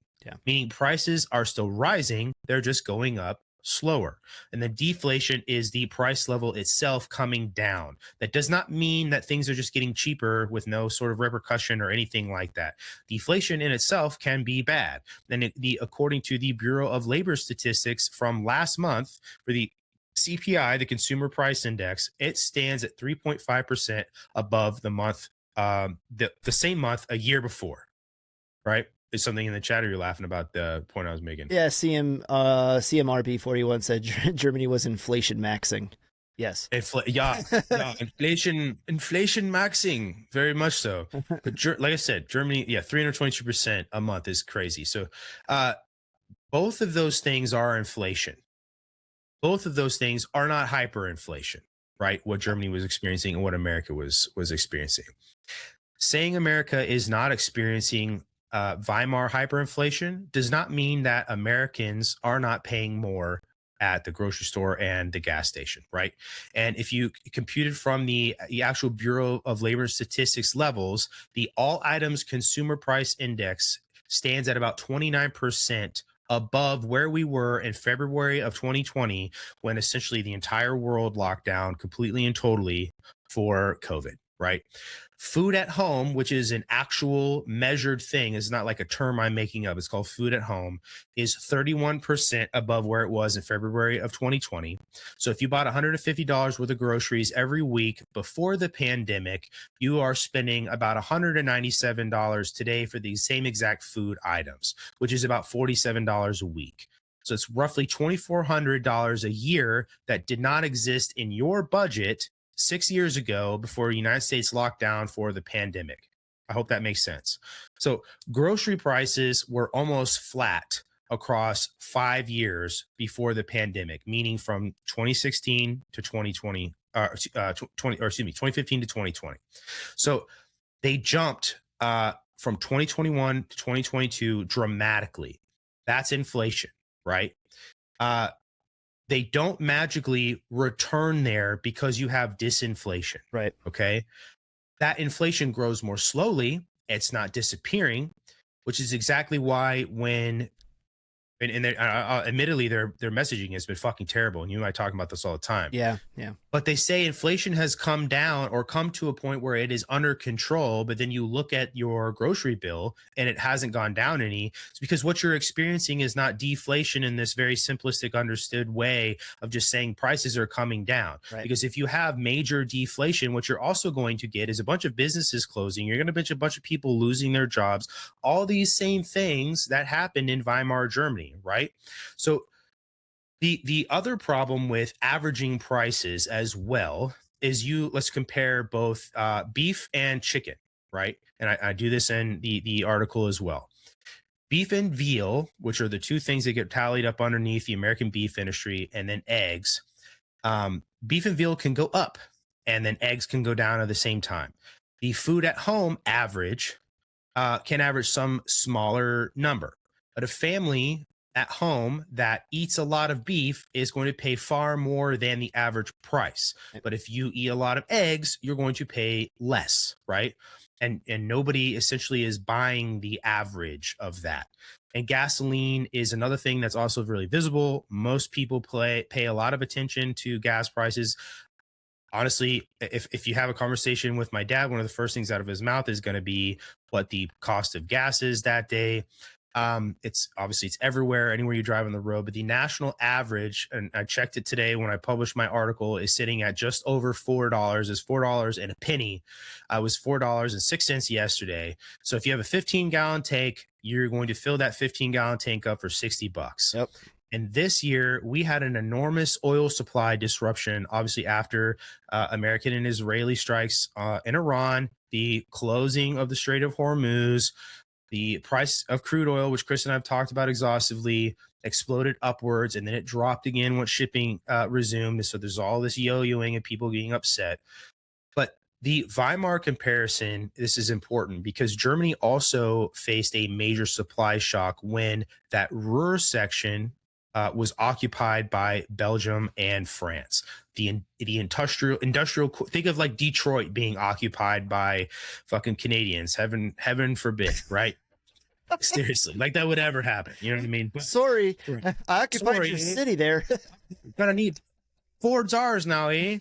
meaning prices are still rising. They're just going up slower. And then deflation is the price level itself coming down. That does not mean that things are just getting cheaper with no sort of repercussion or anything like that. Deflation in itself can be bad. And according to the Bureau of Labor Statistics from last month, for the CPI, the Consumer Price Index, it stands at 3.5% above the month, the same month a year before, right? There's something in the chat, or you're laughing about the point I was making. Yeah, CMRB 41 said Germany was inflation maxing. Yes. Inflation maxing, very much so. But like I said, Germany, 322% a month is crazy. So both of those things are inflation. Both of those things are not hyperinflation, right? What Germany was experiencing and what America was experiencing. Saying America is not experiencing Weimar hyperinflation does not mean that Americans are not paying more at the grocery store and the gas station, right? And if you computed from the actual Bureau of Labor Statistics levels, the all items consumer price index stands at about 29% above where we were in February of 2020, when essentially the entire world locked down completely and totally for COVID, right? Food at home, which is an actual measured thing, is not like a term I'm making up. It's called food at home, is 31% above where it was in February of 2020. So if you bought $150 worth of groceries every week before the pandemic, you are spending about $197 today for these same exact food items, which is about $47 a week. So it's roughly $2,400 a year that did not exist in your budget 6 years ago before the United States locked down for the pandemic. I hope that makes sense. So grocery prices were almost flat across 5 years before the pandemic, meaning from 2016 to 2020, 2015 to 2020. So they jumped from 2021 to 2022 dramatically. That's inflation, right? Uh, they don't magically return there because you have disinflation. Right. Okay. That inflation grows more slowly. It's not disappearing, which is exactly why when and admittedly their messaging has been fucking terrible, and you and I talk about this all the time. Yeah. Yeah. But they say inflation has come down or come to a point where it is under control. But then you look at your grocery bill and it hasn't gone down any. It's because what you're experiencing is not deflation in this very simplistic, understood way of just saying prices are coming down. Right. Because if you have major deflation, what you're also going to get is a bunch of businesses closing. You're going to get a bunch of people losing their jobs. All these same things that happened in Weimar Germany, right? So the other problem with averaging prices as well is let's compare both beef and chicken, right? And I do this in the article as well. Beef and veal, which are the two things that get tallied up underneath the American beef industry, and then eggs. Beef and veal can go up, and then eggs can go down at the same time. The food at home average can average some smaller number, but a family at home that eats a lot of beef is going to pay far more than the average price. But if you eat a lot of eggs, you're going to pay less, right? And nobody essentially is buying the average of that. And gasoline is another thing that's also really visible. Most people pay a lot of attention to gas prices. Honestly, if you have a conversation with my dad, one of the first things out of his mouth is going to be what the cost of gas is that day. It's everywhere, anywhere you drive on the road, but the national average, and I checked it today when I published my article, is sitting at just over $4. Is $4 and a penny. It was $4.06 yesterday. So if you have a 15-gallon tank, you're going to fill that 15-gallon tank up for $60. Yep. And this year, we had an enormous oil supply disruption, obviously after American and Israeli strikes in Iran, the closing of the Strait of Hormuz, the price of crude oil, which Chris and I have talked about exhaustively, exploded upwards, and then it dropped again once shipping resumed. So there's all this yo-yoing and people getting upset. But the Weimar comparison, this is important because Germany also faced a major supply shock when that Ruhr section was occupied by Belgium and France. The industrial, think of like Detroit being occupied by fucking Canadians. Heaven forbid, right? Seriously, like that would ever happen. You know what I mean? But, Sorry, I occupied your city there. gonna need Ford's ours now, eh?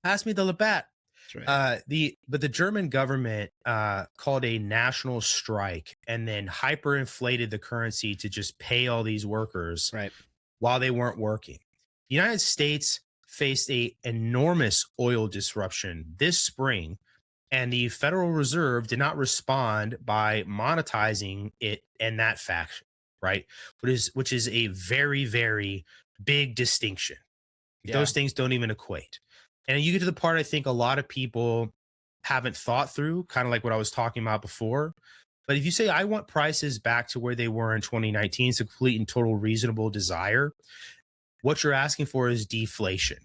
Pass me the Labatt. Right. The German government called a national strike and then hyperinflated the currency to just pay all these workers right while they weren't working. The United States faced a enormous oil disruption this spring, and the Federal Reserve did not respond by monetizing it and that faction, right? Which is a very, very big distinction. Yeah. Those things don't even equate. And you get to the part I think a lot of people haven't thought through, kind of like what I was talking about before. But if you say, I want prices back to where they were in 2019, it's a complete and total reasonable desire. What you're asking for is deflation.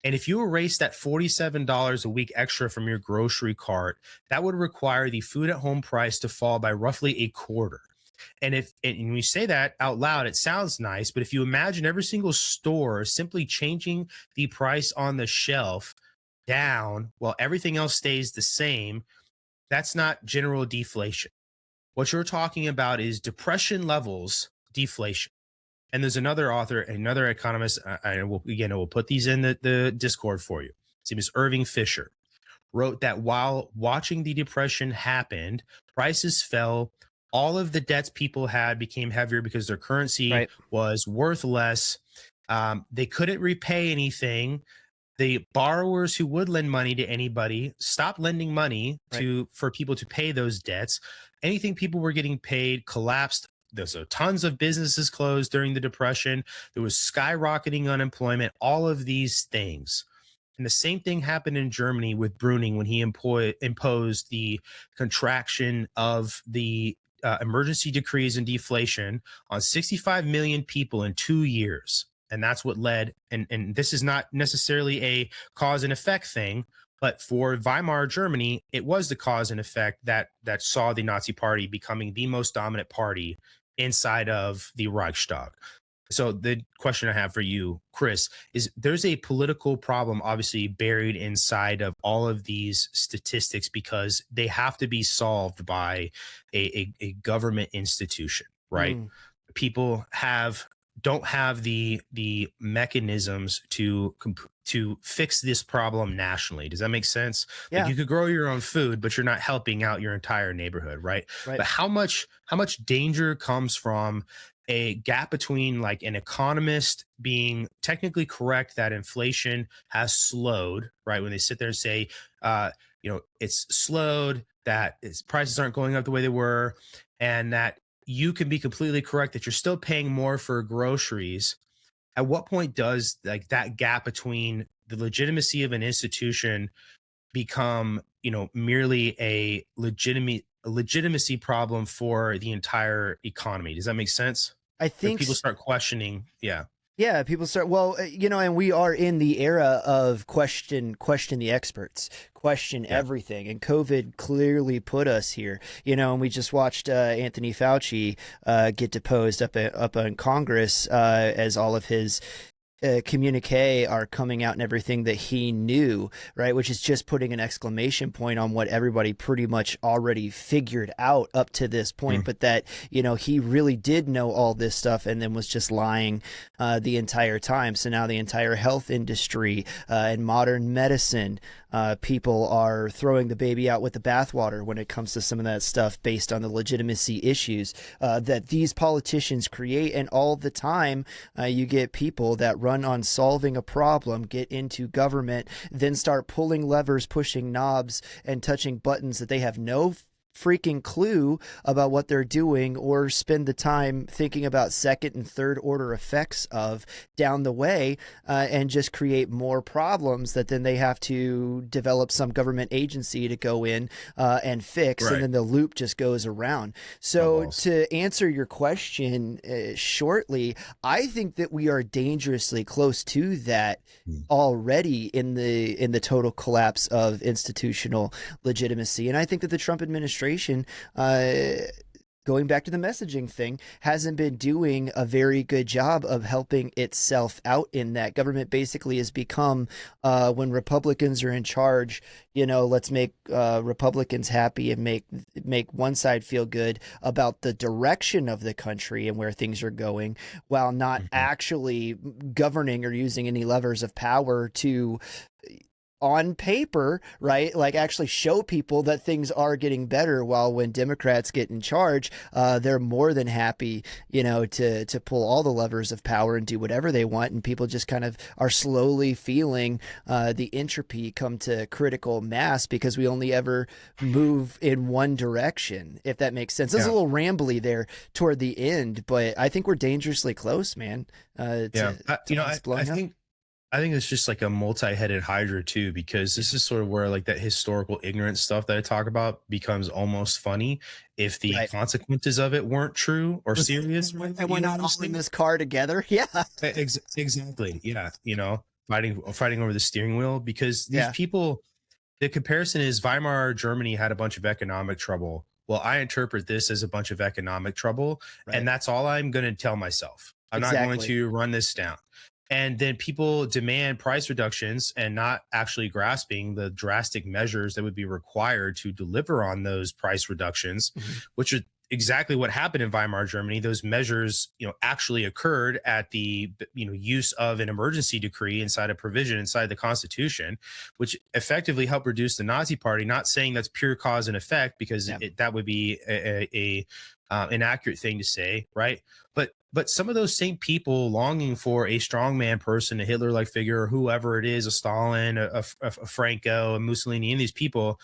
And if you erase that $47 a week extra from your grocery cart, that would require the food at home price to fall by roughly a quarter. And when you say that out loud, it sounds nice, but if you imagine every single store simply changing the price on the shelf down while everything else stays the same, that's not general deflation. What you're talking about is depression levels deflation. And there's another author, another economist. We'll put these in the Discord for you. His name is Irving Fisher. Wrote that while watching the depression happened, prices fell. All of the debts people had became heavier because their currency was worth less. They couldn't repay anything. The borrowers who would lend money to anybody stopped lending money for people to pay those debts. Anything people were getting paid collapsed. There's tons of businesses closed during the Depression. There was skyrocketing unemployment, all of these things. And the same thing happened in Germany with Brüning when he imposed the contraction of the emergency decrees and deflation on 65 million people in 2 years. And that's what led, and this is not necessarily a cause and effect thing, but for Weimar Germany, it was the cause and effect that saw the Nazi Party becoming the most dominant party inside of the Reichstag. So the question I have for you, Chris, is there's a political problem obviously buried inside of all of these statistics because they have to be solved by a government institution, right? People don't have the mechanisms to fix this problem nationally. Does that make sense? Yeah. Like you could grow your own food, but you're not helping out your entire neighborhood, right? But how much danger comes from a gap between like an economist being technically correct that inflation has slowed, right? When they sit there and say, it's slowed, that prices aren't going up the way they were, and that you can be completely correct that you're still paying more for groceries. At what point does like that gap between the legitimacy of an institution become, merely a legitimacy problem for the entire economy? Does that make sense? I think people start questioning. Yeah, people start, and we are in the era of question the experts, question everything. And COVID clearly put us here, and we just watched Anthony Fauci get deposed up on Congress as all of his communique are coming out and everything that he knew, right? Which is just putting an exclamation point on what everybody pretty much already figured out up to this point, but that, he really did know all this stuff and then was just lying the entire time. So now the entire health industry and modern medicine, people are throwing the baby out with the bathwater when it comes to some of that stuff based on the legitimacy issues that these politicians create. And all the time you get people that run on solving a problem, get into government, then start pulling levers, pushing knobs, and touching buttons that they have no freaking clue about what they're doing or spend the time thinking about second and third order effects of down the way and just create more problems that then they have to develop some government agency to go in and fix. And then the loop just goes around. So to answer your question shortly, I think that we are dangerously close to that already in the total collapse of institutional legitimacy. And I think that the Trump administration, going back to the messaging thing, hasn't been doing a very good job of helping itself out in that. Government basically has become, when Republicans are in charge, let's make Republicans happy and make one side feel good about the direction of the country and where things are going, while not actually governing or using any levers of power to, on paper, right, like actually show people that things are getting better. While when Democrats get in charge, they're more than happy, to pull all the levers of power and do whatever they want. And people just kind of are slowly feeling the entropy come to critical mass because we only ever move in one direction, if that makes sense. It's a little rambly there toward the end, but I think we're dangerously close, man. I think it's just like a multi-headed hydra too, because this is sort of where like that historical ignorance stuff that I talk about becomes almost funny if the consequences of it weren't true or serious. And we're not all in this car together. Yeah, exactly. Yeah, fighting over the steering wheel, because these people. The comparison is Weimar Germany had a bunch of economic trouble. well, I interpret this as a bunch of economic trouble, Right. and that's all I'm going to tell myself. I'm not going Exactly. to run this down. And then people demand price reductions and not actually grasping the drastic measures that would be required to deliver on those price reductions, Mhm. which is exactly what happened in Weimar Germany. Those measures, actually occurred at the, use of an emergency decree inside a provision inside the Constitution, which effectively helped reduce the Nazi Party. Not saying that's pure cause and effect, because Yeah. that would be a inaccurate thing to say, right? But some of those same people longing for a strongman person, a Hitler-like figure, or whoever it is, a Stalin, a Franco, a Mussolini, and these people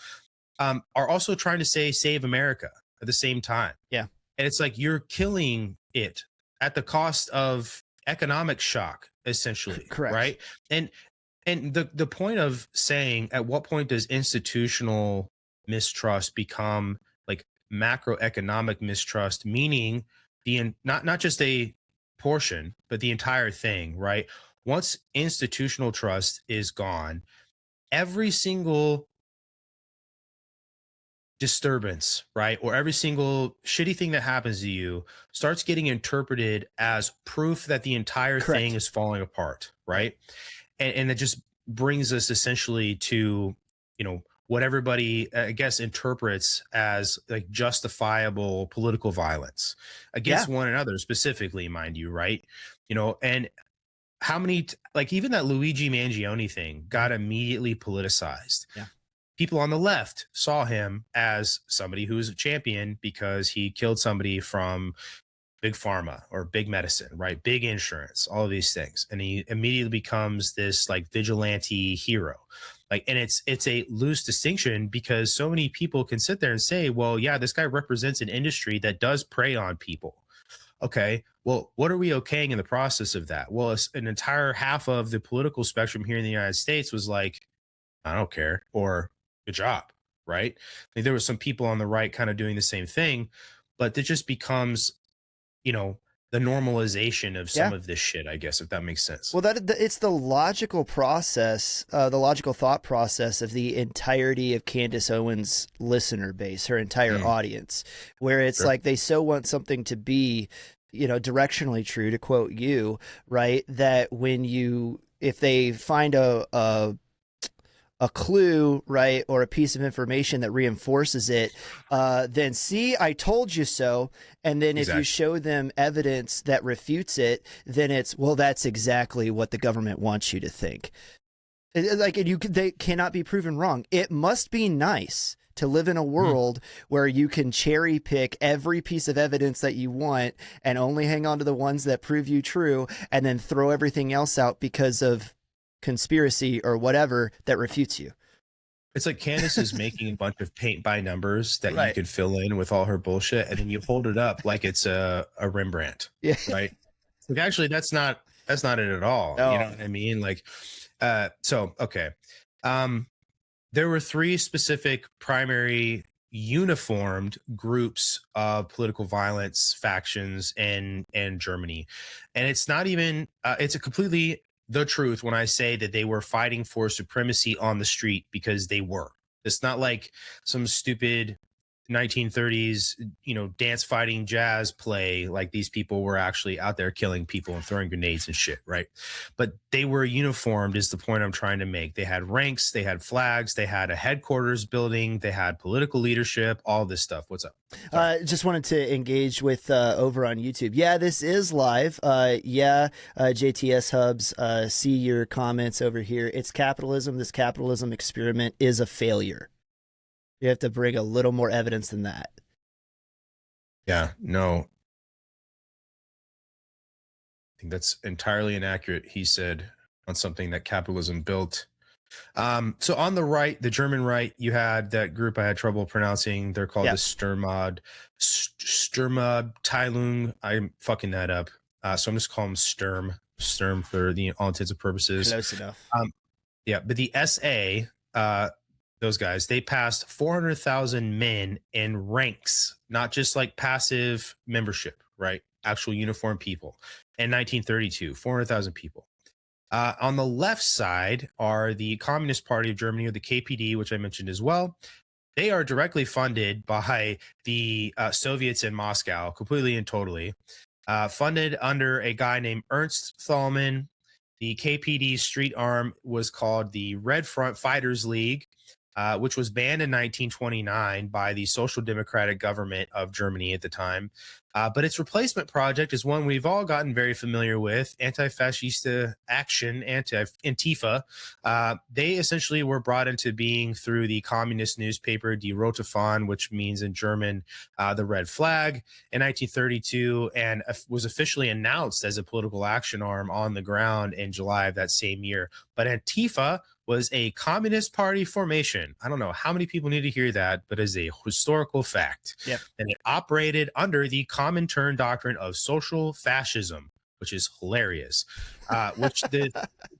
are also trying to say save America at the same time. Yeah. And it's like you're killing it at the cost of economic shock, essentially, Correct. right? And the point of saying, at what point does institutional mistrust become like macroeconomic mistrust, meaning not just a portion, but the entire thing, right? Once institutional trust is gone, every single disturbance, right? Or every single shitty thing that happens to you starts getting interpreted as proof that the entire thing Correct. is falling apart, right? And it just brings us essentially to, what everybody, I guess, interprets as like justifiable political violence Yeah. against one another, specifically, mind you, right? And how many, like, even that Luigi Mangione thing got immediately politicized. Yeah. People on the left saw him as somebody who was a champion because he killed somebody from big pharma or big medicine, right? Big insurance, all of these things. And he immediately becomes this like vigilante hero. Like, and it's a loose distinction, because so many people can sit there and say, well, yeah, this guy represents an industry that does prey on people. Okay, well, what are we okaying in the process of that? Well, an entire half of the political spectrum here in the United States was like, I don't care, or good job, right? I mean, there were some people on the right kind of doing the same thing, but it just becomes, the normalization of some Yeah. of this shit, I guess, if that makes sense. Well, it's the logical process, the logical thought process of the entirety of Candace Owens' listener base, her entire audience, where it's Sure. like they so want something to be, directionally true, to quote you, right? That if they find a clue, right, or a piece of information that reinforces it, then see, I told you so. And then if Exactly. you show them evidence that refutes it, then it's, well, that's exactly what the government wants you to think. They cannot be proven wrong. It must be nice to live in a world where you can cherry pick every piece of evidence that you want and only hang on to the ones that prove you true, and then throw everything else out because of conspiracy or whatever that refutes you. It's like Candace is making a bunch of paint by numbers that you Right. could fill in with all her bullshit, and then you hold it up like it's a Rembrandt, Yeah. right? Like, actually, that's not it at all. No. You know what I mean? Like, so okay. There were three specific primary uniformed groups of political violence factions in Germany, and it's not even it's a completely the truth when I say that they were fighting for supremacy on the street, because they were. It's not like some stupid 1930s, dance fighting jazz play. Like, these people were actually out there killing people and throwing grenades and shit, right? But they were uniformed, is the point I'm trying to make. They had ranks, they had flags, they had a headquarters building, they had political leadership, all this stuff. What's up? Just wanted to engage with over on YouTube. Yeah, this is live. JTS Hubs, see your comments over here. It's capitalism. This capitalism experiment is a failure. You have to bring a little more evidence than that. Yeah, no. I think that's entirely inaccurate, he said, on something that capitalism built. So on the right, the German right, you had that group I had trouble pronouncing. They're called the Sturmabteilung. I'm fucking that up. So I'm just calling them Sturm for the all intents and purposes. Close enough. Yeah, but the SA, those guys, they passed 400,000 men in ranks, not just like passive membership, right? Actual uniformed people. In 1932, 400,000 people. On the left side are the Communist Party of Germany, or the KPD, which I mentioned as well. they are directly funded by the Soviets in Moscow, completely and totally. Funded under a guy named Ernst Thälmann. The KPD street arm was called the Red Front Fighters League, which was banned in 1929 by the Social Democratic government of Germany at the time. But its replacement project is one we've all gotten very familiar with: Anti-Fascista Action, Antifa. They essentially were brought into being through the communist newspaper Die Rote Fahne, which means in German the red flag, in 1932, and was officially announced as a political action arm on the ground in July of that same year. But Antifa was a Communist Party formation. I don't know how many people need to hear that, but it's a historical fact. Yep. And it operated under the Comintern doctrine of social fascism, which is hilarious, which the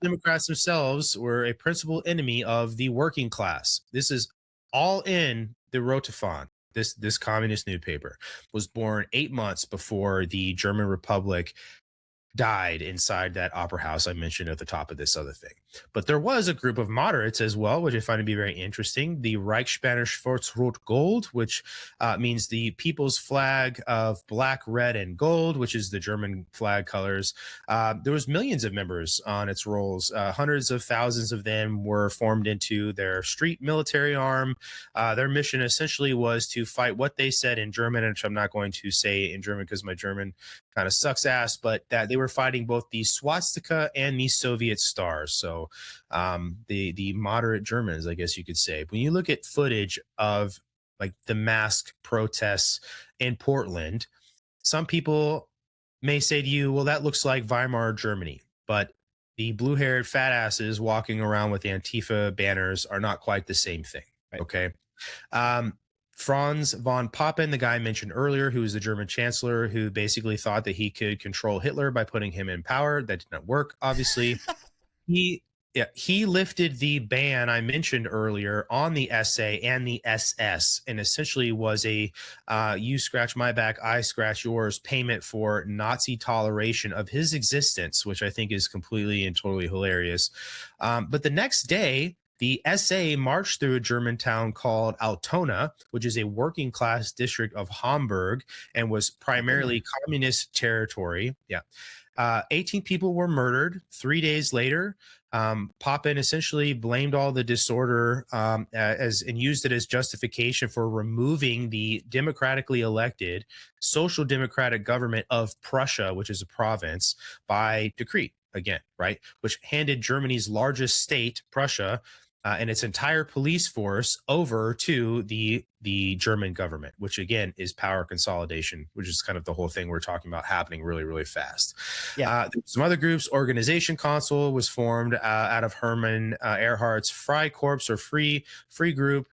Democrats themselves were a principal enemy of the working class. This is all in the Rotefan. This communist newspaper was born 8 months before the German Republic died inside that opera house I mentioned at the top of this other thing. But there was a group of moderates as well, which I find to be very interesting. The Reichsbanner Schwarz-Rot-Gold, which means the people's flag of black, red, and gold, which is the German flag colors. There was millions of members on its rolls. Hundreds of thousands of them were formed into their street military arm. Their mission essentially was to fight what they said in German, which I'm not going to say in German because my German kind of sucks ass, but that they were fighting both the swastika and the Soviet stars. So the moderate Germans, I guess you could say. When you look at footage of like the mask protests in Portland, some people may say to you, well, that looks like Weimar Germany, but the blue-haired fat asses walking around with Antifa banners are not quite the same thing. Right. Okay. Franz von Papen, the guy I mentioned earlier, who was the German chancellor, who basically thought that he could control Hitler by putting him in power. That did not work, obviously. he lifted the ban I mentioned earlier on the SA and the SS, and essentially was a you scratch my back, I scratch yours payment for Nazi toleration of his existence, which I think is completely and totally hilarious. But the next day, the SA marched through a German town called Altona, which is a working class district of Hamburg and was primarily communist territory. Yeah. 18 people were murdered 3 days later. Papen essentially blamed all the disorder and used it as justification for removing the democratically elected social democratic government of Prussia, which is a province, by decree again, right? Which handed Germany's largest state, Prussia, and its entire police force over to the German government, which again is power consolidation, which is kind of the whole thing we're talking about happening really, really fast. Yeah. Some other groups, Organization Council was formed out of Hermann Ehrhardt's Freikorps or Free Group.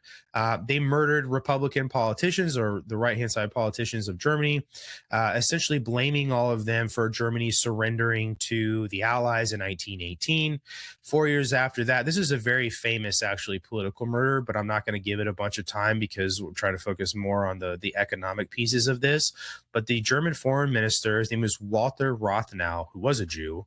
They murdered Republican politicians or the right-hand side politicians of Germany, essentially blaming all of them for Germany surrendering to the Allies in 1918. 4 years after that, this is a very famous, actually, political murder, but I'm not going to give it a bunch of time because we're trying to focus more on the economic pieces of this. But the German foreign minister, his name was Walter Rathenau, who was a Jew,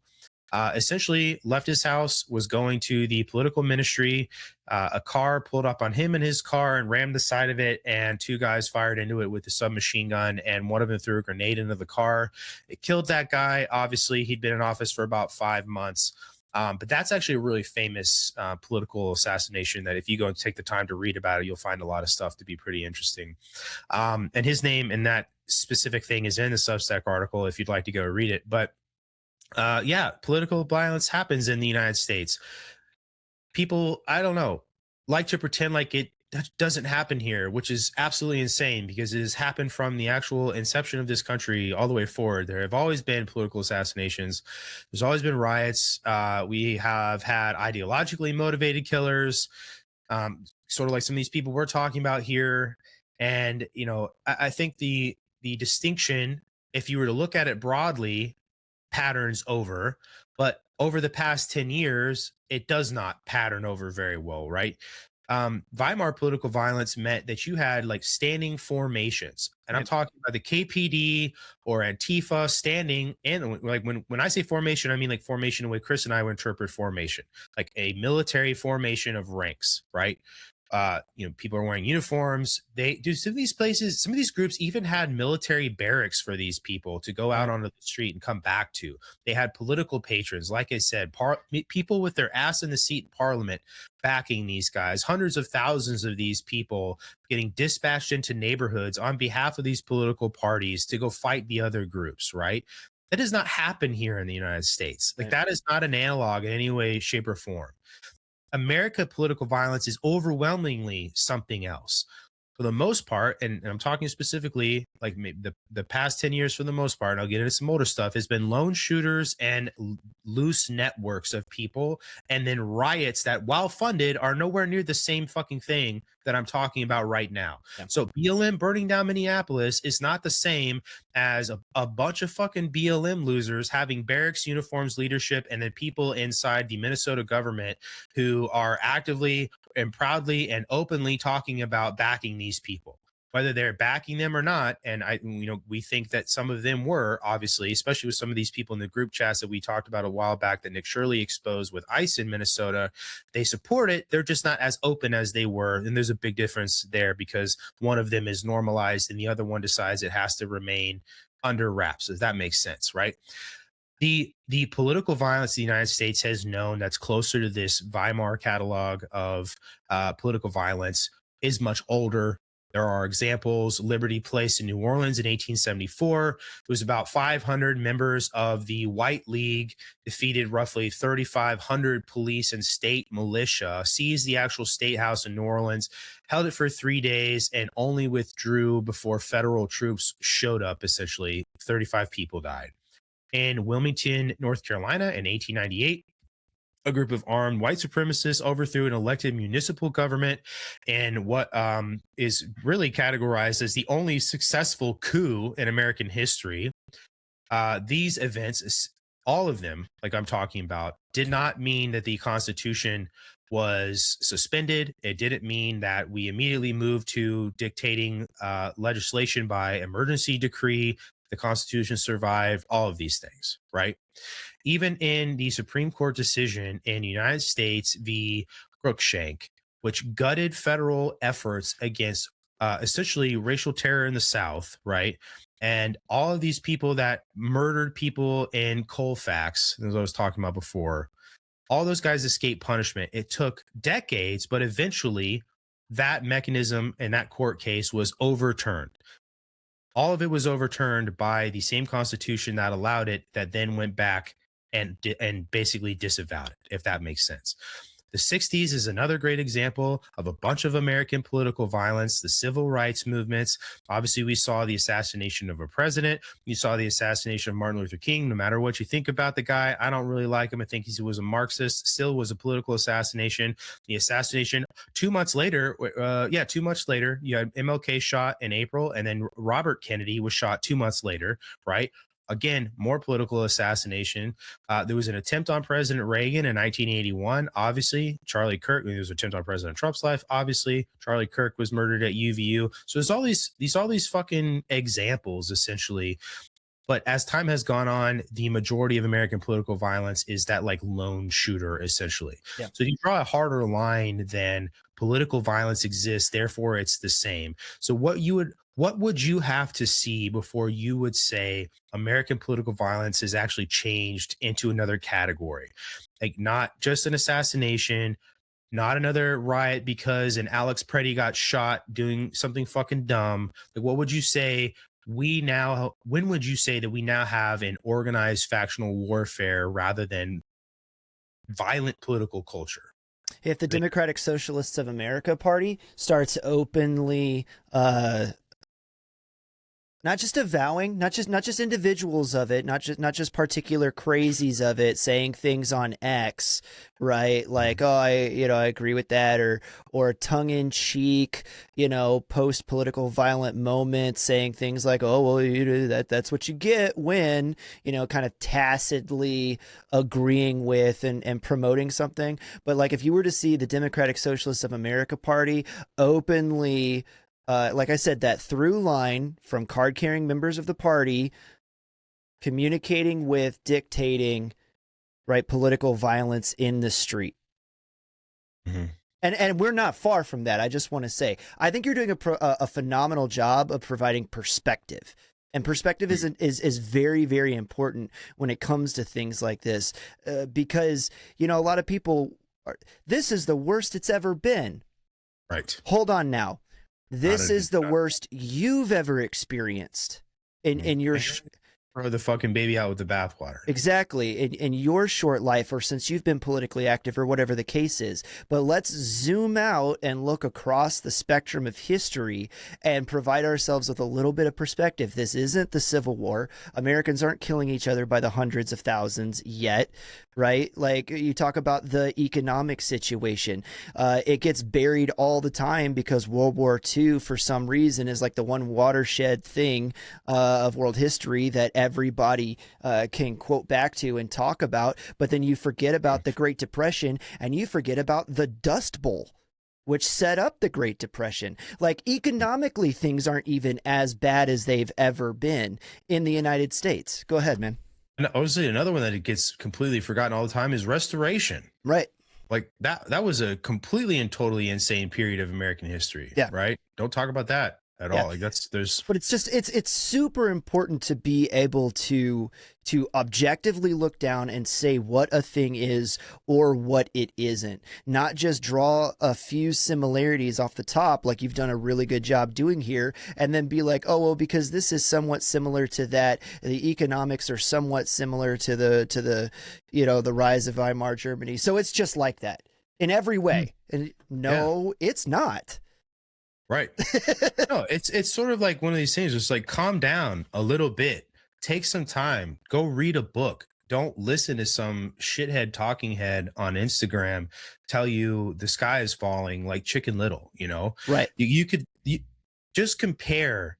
essentially left his house, was going to the political ministry. A car pulled up on him and his car and rammed the side of it, and two guys fired into it with a submachine gun, and one of them threw a grenade into the car. It killed that guy. Obviously, he'd been in office for about 5 months. But that's actually a really famous political assassination that if you go and take the time to read about it, you'll find a lot of stuff to be pretty interesting. And his name and that specific thing is in the Substack article if you'd like to go read it. But yeah, political violence happens in the United States. People, I don't know, like to pretend like it doesn't happen here, which is absolutely insane because it has happened from the actual inception of this country all the way forward. There have always been political assassinations. There's always been riots. We have had ideologically motivated killers, sort of like some of these people we're talking about here. And, you know, I think the distinction, if you were to look at it broadly, patterns over, but over the past 10 years, it does not pattern over very well, right? Weimar political violence meant that you had like standing formations, and I'm talking about the KPD or Antifa standing. And like when I say formation, I mean like formation the way Chris and I would interpret formation, like a military formation of ranks, right? People are wearing uniforms. They do some of these places, some of these groups even had military barracks for these people to go out Right. onto the street and come back to. They had political patrons, like I said, people with their ass in the seat in parliament backing these guys, hundreds of thousands of these people getting dispatched into neighborhoods on behalf of these political parties to go fight the other groups, right? That does not happen here in the United States. Like, Right. that is not an analog in any way, shape, or form. America political violence is overwhelmingly something else. For the most part, and I'm talking specifically like the past 10 years for the most part, and I'll get into some older stuff, has been lone shooters and loose networks of people, and then riots that, while funded, are nowhere near the same fucking thing that I'm talking about right now. Yeah. So BLM burning down Minneapolis is not the same as a bunch of fucking BLM losers having barracks, uniforms, leadership, and then people inside the Minnesota government who are actively and proudly and openly talking about backing these people, whether they're backing them or not. And we think that some of them were, obviously, especially with some of these people in the group chats that we talked about a while back that Nick Shirley exposed with ICE in Minnesota. They support it. They're just not as open as they were. And there's a big difference there because one of them is normalized and the other one decides it has to remain under wraps. If that makes sense, right? The political violence the United States has known that's closer to this Weimar catalog of political violence is much older. There are examples. Liberty Place in New Orleans in 1874. It was about 500 members of the White League defeated roughly 3,500 police and state militia, seized the actual state house in New Orleans, held it for 3 days, and only withdrew before federal troops showed up. Essentially, 35 people died. In Wilmington, North Carolina in 1898, a group of armed white supremacists overthrew an elected municipal government and what is really categorized as the only successful coup in American history. These events, all of them, like I'm talking about, did not mean that the Constitution was suspended. It didn't mean that we immediately moved to dictating legislation by emergency decree. The Constitution survived all of these things, right? Even in the Supreme Court decision in United States v. Cruikshank, which gutted federal efforts against essentially racial terror in the South, right? And all of these people that murdered people in Colfax, as I was talking about before, all those guys escaped punishment. It took decades, but eventually that mechanism in that court case was overturned. All of it was overturned by the same constitution that allowed it, that then went back and basically disavowed it, if that makes sense. The 60s is another great example of a bunch of American political violence, the civil rights movements. Obviously, we saw the assassination of a president. You saw the assassination of Martin Luther King. No matter what you think about the guy, I don't really like him. I think he was a Marxist, still was a political assassination. The assassination 2 months later, 2 months later, you had MLK shot in April, and then Robert Kennedy was shot 2 months later, right? Again, more political assassination. There was an attempt on President Reagan in 1981. Obviously, Charlie Kirk. There was an attempt on President Trump's life. Obviously, Charlie Kirk was murdered at UVU. So there's all these fucking examples, essentially. But as time has gone on, the majority of American political violence is that like lone shooter, essentially. Yeah. So if you draw a harder line, then political violence exists, therefore it's the same. So what would you have to see before you would say American political violence has actually changed into another category? Like, not just an assassination, not another riot because an Alex Preddy got shot doing something fucking dumb. Like, what would you say when would you say that we now have an organized factional warfare rather than violent political culture? If the Democratic Socialists of America Party starts openly not just avowing, not just individuals of it, not just particular crazies of it, saying things on X, right? Like, oh, I agree with that, or tongue in cheek, post political violent moments, saying things like, oh, well, that's what you get when, kind of tacitly agreeing with and promoting something. But like, if you were to see the Democratic Socialists of America Party openly, like I said, that through line from card-carrying members of the party communicating with, dictating, right, political violence in the street. Mm-hmm. And we're not far from that. I just want to say, I think you're doing a phenomenal job of providing perspective. And perspective is very, very important when it comes to things like this, because, you know, a lot of people this is the worst it's ever been. Right. Hold on now. This is the worst you've ever experienced in your throw the fucking baby out with the bathwater. Exactly. In your short life, or since you've been politically active, or whatever the case is. But let's zoom out and look across the spectrum of history and provide ourselves with a little bit of perspective. This isn't the Civil War. Americans aren't killing each other by the hundreds of thousands yet, right? Like, you talk about the economic situation. It gets buried all the time because World War II, for some reason, is like the one watershed thing of world history that everybody can quote back to and talk about. But then you forget about the Great Depression, and you forget about the Dust Bowl, which set up the Great Depression. Like, economically, things aren't even as bad as they've ever been in the United States. Go ahead, man. And obviously another one that gets completely forgotten all the time is Restoration. Right. Like that was a completely and totally insane period of American history. Yeah. Right. Don't talk about that at all. Like but it's just, it's super important to be able to objectively look down and say what a thing is or what it isn't, not just draw a few similarities off the top, like you've done a really good job doing here, and then be like, oh, well, because this is somewhat similar to that, the economics are somewhat similar to the you know, the rise of Weimar Germany, so it's just like that in every way. And no, it's not. Right. No, it's sort of like one of these things. Just like, calm down a little bit. Take some time. Go read a book. Don't listen to some shithead talking head on Instagram tell you the sky is falling like Chicken Little, you know? Right. You could just compare.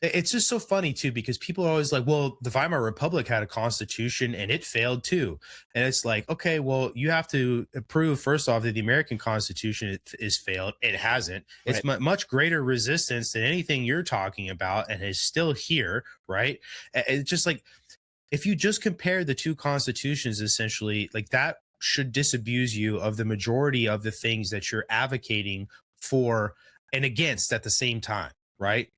It's just so funny too, because people are always like, well, the Weimar Republic had a constitution and it failed too. And it's like, okay, well, you have to prove first off that the American Constitution is failed. It hasn't. It's much greater resistance than anything you're talking about and is still here, right? It's just like, if you just compare the two constitutions, essentially, like, that should disabuse you of the majority of the things that you're advocating for and against at the same time, right?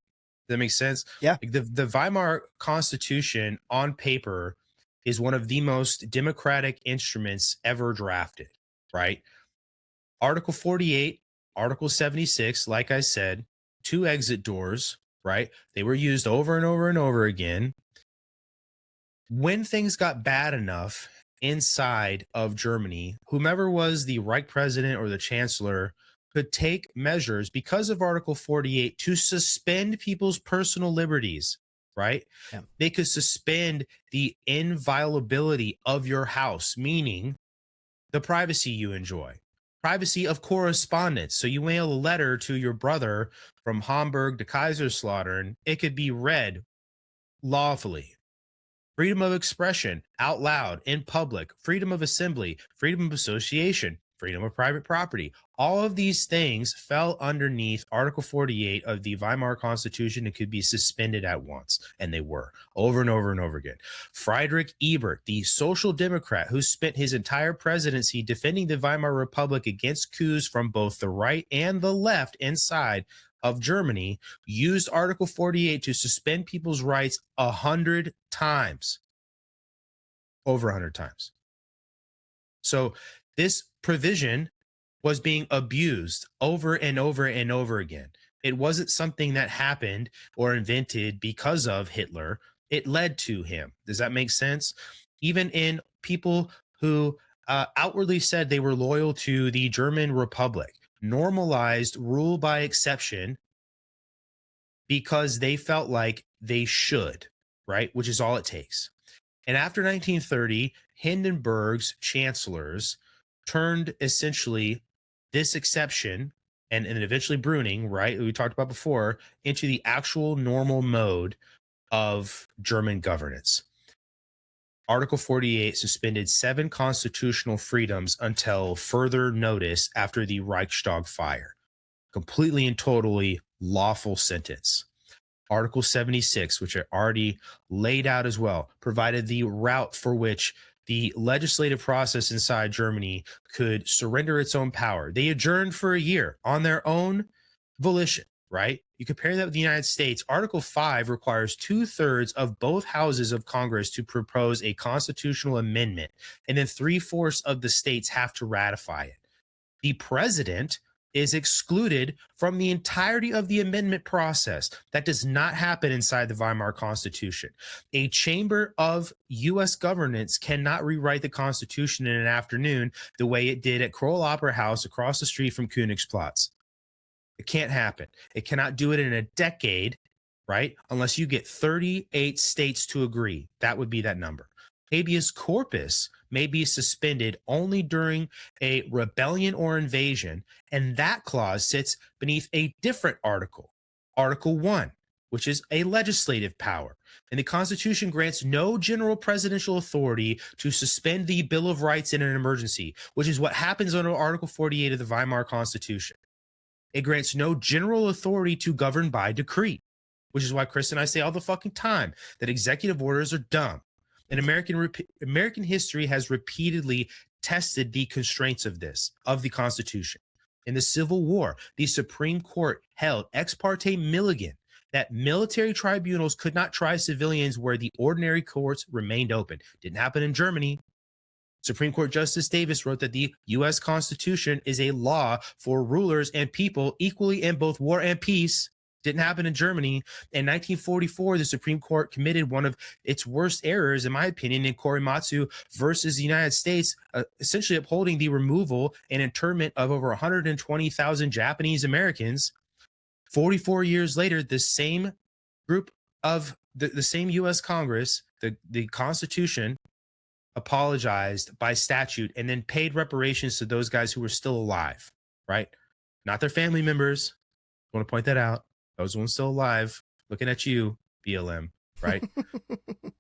That makes sense. Yeah. Like, the Weimar Constitution on paper is one of the most democratic instruments ever drafted, right? Article 48, Article 76, like I said, 2 exit doors, right? They were used over and over and over again. When things got bad enough inside of Germany, whomever was the Reich president or the chancellor could take measures because of Article 48 to suspend people's personal liberties, right? Yeah. They could suspend the inviolability of your house, meaning the privacy you enjoy, privacy of correspondence. So you mail a letter to your brother from Hamburg to Kaiserslautern, it could be read lawfully. Freedom of expression out loud in public, freedom of assembly, freedom of association, freedom of private property. All of these things fell underneath Article 48 of the Weimar Constitution and could be suspended at once. And they were, over and over and over again. Friedrich Ebert, the social democrat who spent his entire presidency defending the Weimar Republic against coups from both the right and the left inside of Germany, used Article 48 to suspend people's rights 100 times. Over 100 times. So this provision was being abused over and over and over again. It wasn't something that happened or invented because of Hitler. It led to him. Does that make sense? Even in people who outwardly said they were loyal to the German Republic, normalized rule by exception because they felt like they should, right? Which is all it takes. And after 1930, Hindenburg's chancellors turned essentially this exception and eventually Bruning, right, we talked about before, into the actual normal mode of German governance. Article 48 suspended 7 constitutional freedoms until further notice after the Reichstag fire. Completely and totally lawful sentence. Article 76, which I already laid out as well, provided the route for which the legislative process inside Germany could surrender its own power. They adjourned for a year on their own volition, right? You compare that with the United States. Article 5 requires 2/3 of both houses of Congress to propose a constitutional amendment, and then 3/4 of the states have to ratify it. The president is excluded from the entirety of the amendment process. That does not happen inside the Weimar Constitution. A chamber of U.S. governance cannot rewrite the Constitution in an afternoon the way it did at Kroll Opera House across the street from Königsplatz. It can't happen. It cannot do it in a decade, right? Unless you get 38 states to agree. That would be that number. Habeas corpus may be suspended only during a rebellion or invasion, and that clause sits beneath a different article, Article 1, which is a legislative power. And the Constitution grants no general presidential authority to suspend the Bill of Rights in an emergency, which is what happens under Article 48 of the Weimar Constitution. It grants no general authority to govern by decree, which is why Chris and I say all the fucking time that executive orders are dumb. And American history has repeatedly tested the constraints of this, of the Constitution. In the Civil War, the Supreme Court held ex parte Milligan that military tribunals could not try civilians where the ordinary courts remained open. Didn't happen in Germany. Supreme Court Justice Davis wrote that the U.S. Constitution is a law for rulers and people equally in both war and peace. Didn't happen in Germany. In 1944, the Supreme Court committed one of its worst errors, in my opinion, in Korematsu versus the United States, essentially upholding the removal and internment of over 120,000 Japanese Americans. 44 years later, the same group of the same U.S. Congress, the Constitution, apologized by statute and then paid reparations to those guys who were still alive, right? Not their family members. I want to point that out. Those ones still alive, looking at you, BLM, right?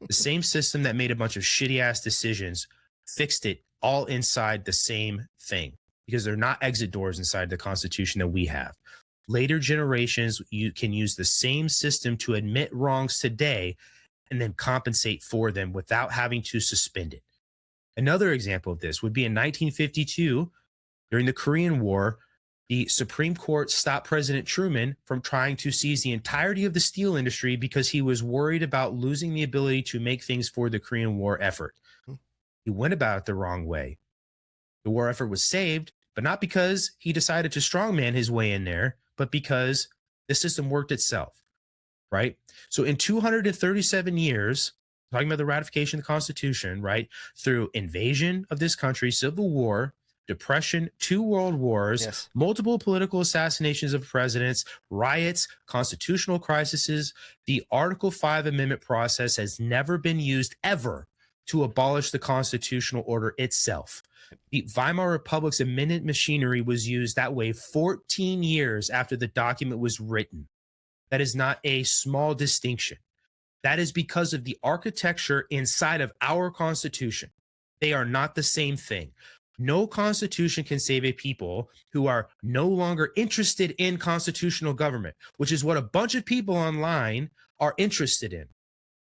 The same system that made a bunch of shitty ass decisions fixed it all inside the same thing because they're not exit doors inside the Constitution that we have. Later generations, you can use the same system to admit wrongs today and then compensate for them without having to suspend it. Another example of this would be in 1952, during the Korean War, the Supreme Court stopped President Truman from trying to seize the entirety of the steel industry because he was worried about losing the ability to make things for the Korean War effort. He went about it the wrong way. The war effort was saved, but not because he decided to strongman his way in there, but because the system worked itself, right? So in 237 years, talking about the ratification of the Constitution, right, through invasion of this country, civil war, depression, 2 world wars, Yes. multiple political assassinations of presidents, riots, constitutional crises, the Article 5 amendment process has never been used ever to abolish the constitutional order itself. The Weimar Republic's amendment machinery was used that way 14 years after the document was written. That is not a small distinction. That is because of the architecture inside of our Constitution. They are not the same thing. No constitution can save a people who are no longer interested in constitutional government, which is what a bunch of people online are interested in.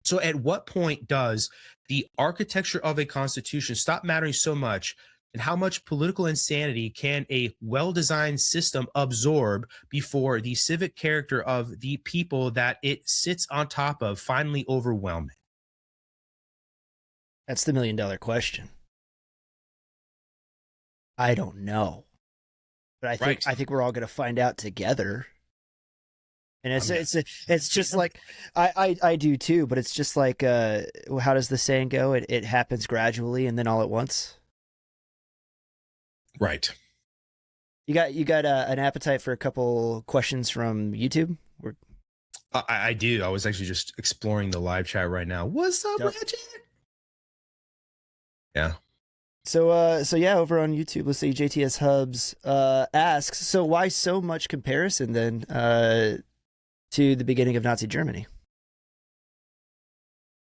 So at what point does the architecture of a constitution stop mattering so much, and how much political insanity can a well-designed system absorb before the civic character of the people that it sits on top of finally overwhelm it? That's the $1 million question. I don't know, but I think we're all going to find out together. And it's just like I do too, but it's just like how does the saying go? It happens gradually and then all at once. Right. You got an appetite for a couple questions from YouTube? I do. I was actually just exploring the live chat right now. What's up, Yep. Reggie? Yeah. So yeah, over on YouTube, let's see, JTS Hubs asks, so why so much comparison then to the beginning of Nazi Germany?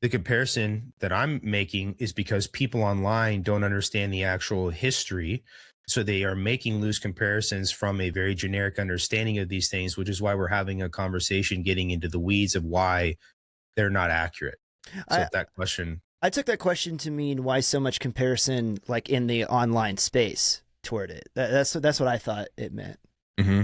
The comparison that I'm making is because people online don't understand the actual history. So they are making loose comparisons from a very generic understanding of these things, which is why we're having a conversation getting into the weeds of why they're not accurate. So that question. I took that question to mean why so much comparison, like in the online space, toward it. That's what I thought it meant. Mm-hmm.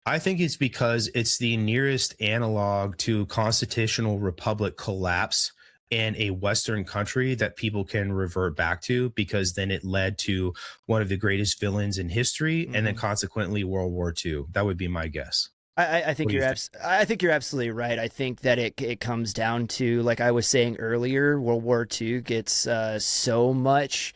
I think it's because it's the nearest analog to constitutional republic collapse in a Western country that people can revert back to, because then it led to one of the greatest villains in history, and then consequently World War II. That would be my guess. I think I think you're absolutely right. I think that it comes down to, like I was saying earlier, World War II gets so much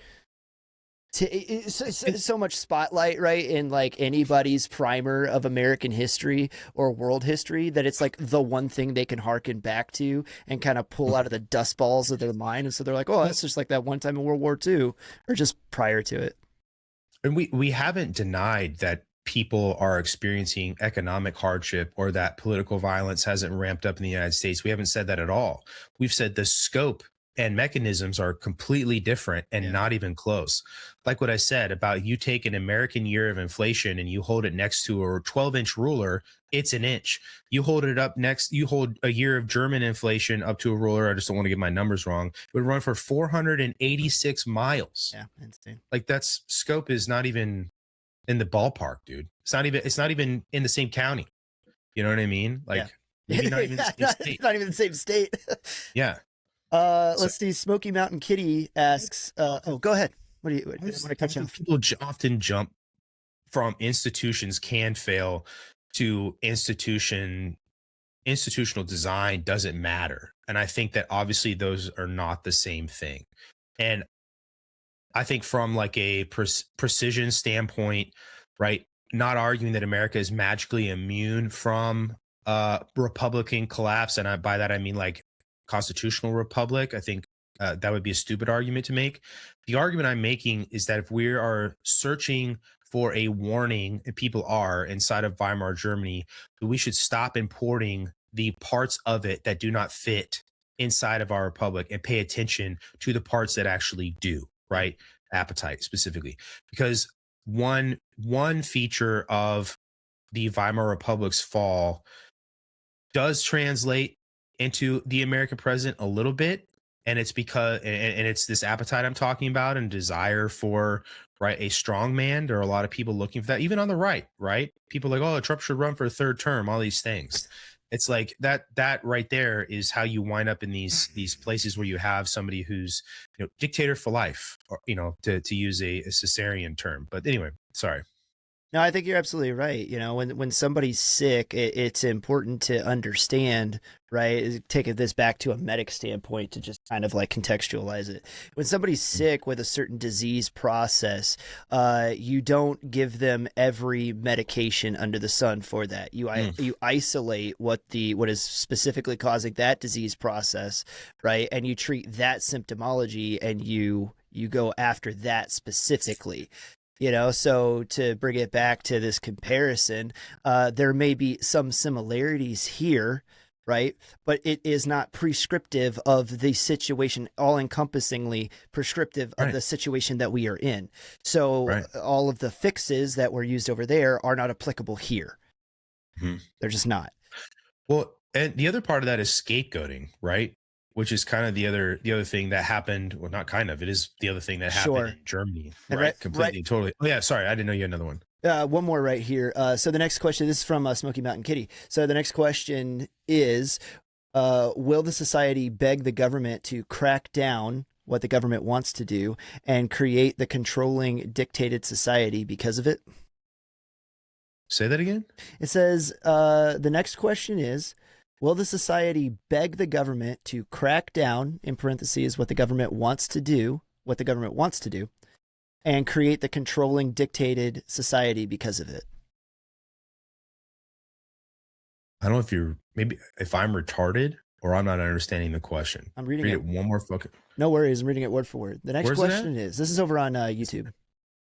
so much spotlight, right, in like anybody's primer of American history or world history, that it's like the one thing they can harken back to and kind of pull out of the dust balls of their mind. And so they're like, oh, that's just like that one time in World War II, or just prior to it. And we haven't denied that people are experiencing economic hardship or that political violence hasn't ramped up in the United States. We haven't said that at all. We've said the scope and mechanisms are completely different and not even close. Like what I said about, you take an American year of inflation and you hold it next to a 12-inch ruler, it's an inch. You hold it up next, you hold a year of German inflation up to a ruler, I just don't want to get my numbers wrong, it would run for 486 miles. Yeah, insane. Like, that's scope is not even in the ballpark, dude. It's not even in the same county. You know what I mean? Like, maybe not even the same state. Not even the same state. Yeah. Let's see. Smoky Mountain Kitty asks, oh, go ahead. What do you want to catch up? People often jump from institutions can fail to institutional design doesn't matter. And I think that obviously those are not the same thing. And I think from like a precision standpoint, right, not arguing that America is magically immune from Republican collapse. And by that, I mean like constitutional republic. I think that would be a stupid argument to make. The argument I'm making is that if we are searching for a warning, and people are inside of Weimar Germany, that we should stop importing the parts of it that do not fit inside of our republic and pay attention to the parts that actually do, right? Appetite specifically, because one feature of the Weimar Republic's fall does translate into the American president a little bit. And it's because, and it's this appetite I'm talking about and desire for, right, a strong man. There are a lot of people looking for that, even on the right, right? People like, oh, Trump should run for a third term, all these things. It's like that right there is how you wind up in these places where you have somebody who's, dictator for life, or, to use a Caesarean term. But anyway, sorry. No, I think you're absolutely right. When somebody's sick, it's important to understand, right? Taking this back to a medic standpoint to just kind of like contextualize it. When somebody's sick with a certain disease process, you don't give them every medication under the sun for that. You isolate what is specifically causing that disease process, right? And you treat that symptomology, and you go after that specifically. So to bring it back to this comparison, there may be some similarities here, right? But it is not prescriptive of the situation, all-encompassingly prescriptive of the situation that we are in. So all of the fixes that were used over there are not applicable here. Mm-hmm. They're just not. Well, and the other part of that is scapegoating, right? Which is kind of the other thing that happened. Well, not kind of. It is the other thing that happened in Germany. Right? Completely, totally. Oh, yeah. Sorry. I didn't know you had another one. One more right here. So the next question, this is from Smoky Mountain Kitty. So the next question is, will the society beg the government to crack down what the government wants to do and create the controlling dictated society because of it? Say that again? It says, the next question is, will the society beg the government to crack down, in parentheses, what the government wants to do, and create the controlling dictated society because of it? I don't know if I'm retarded or I'm not understanding the question. I'm reading it one more fucking. No worries. I'm reading it word for word. The next question is, this is over on YouTube.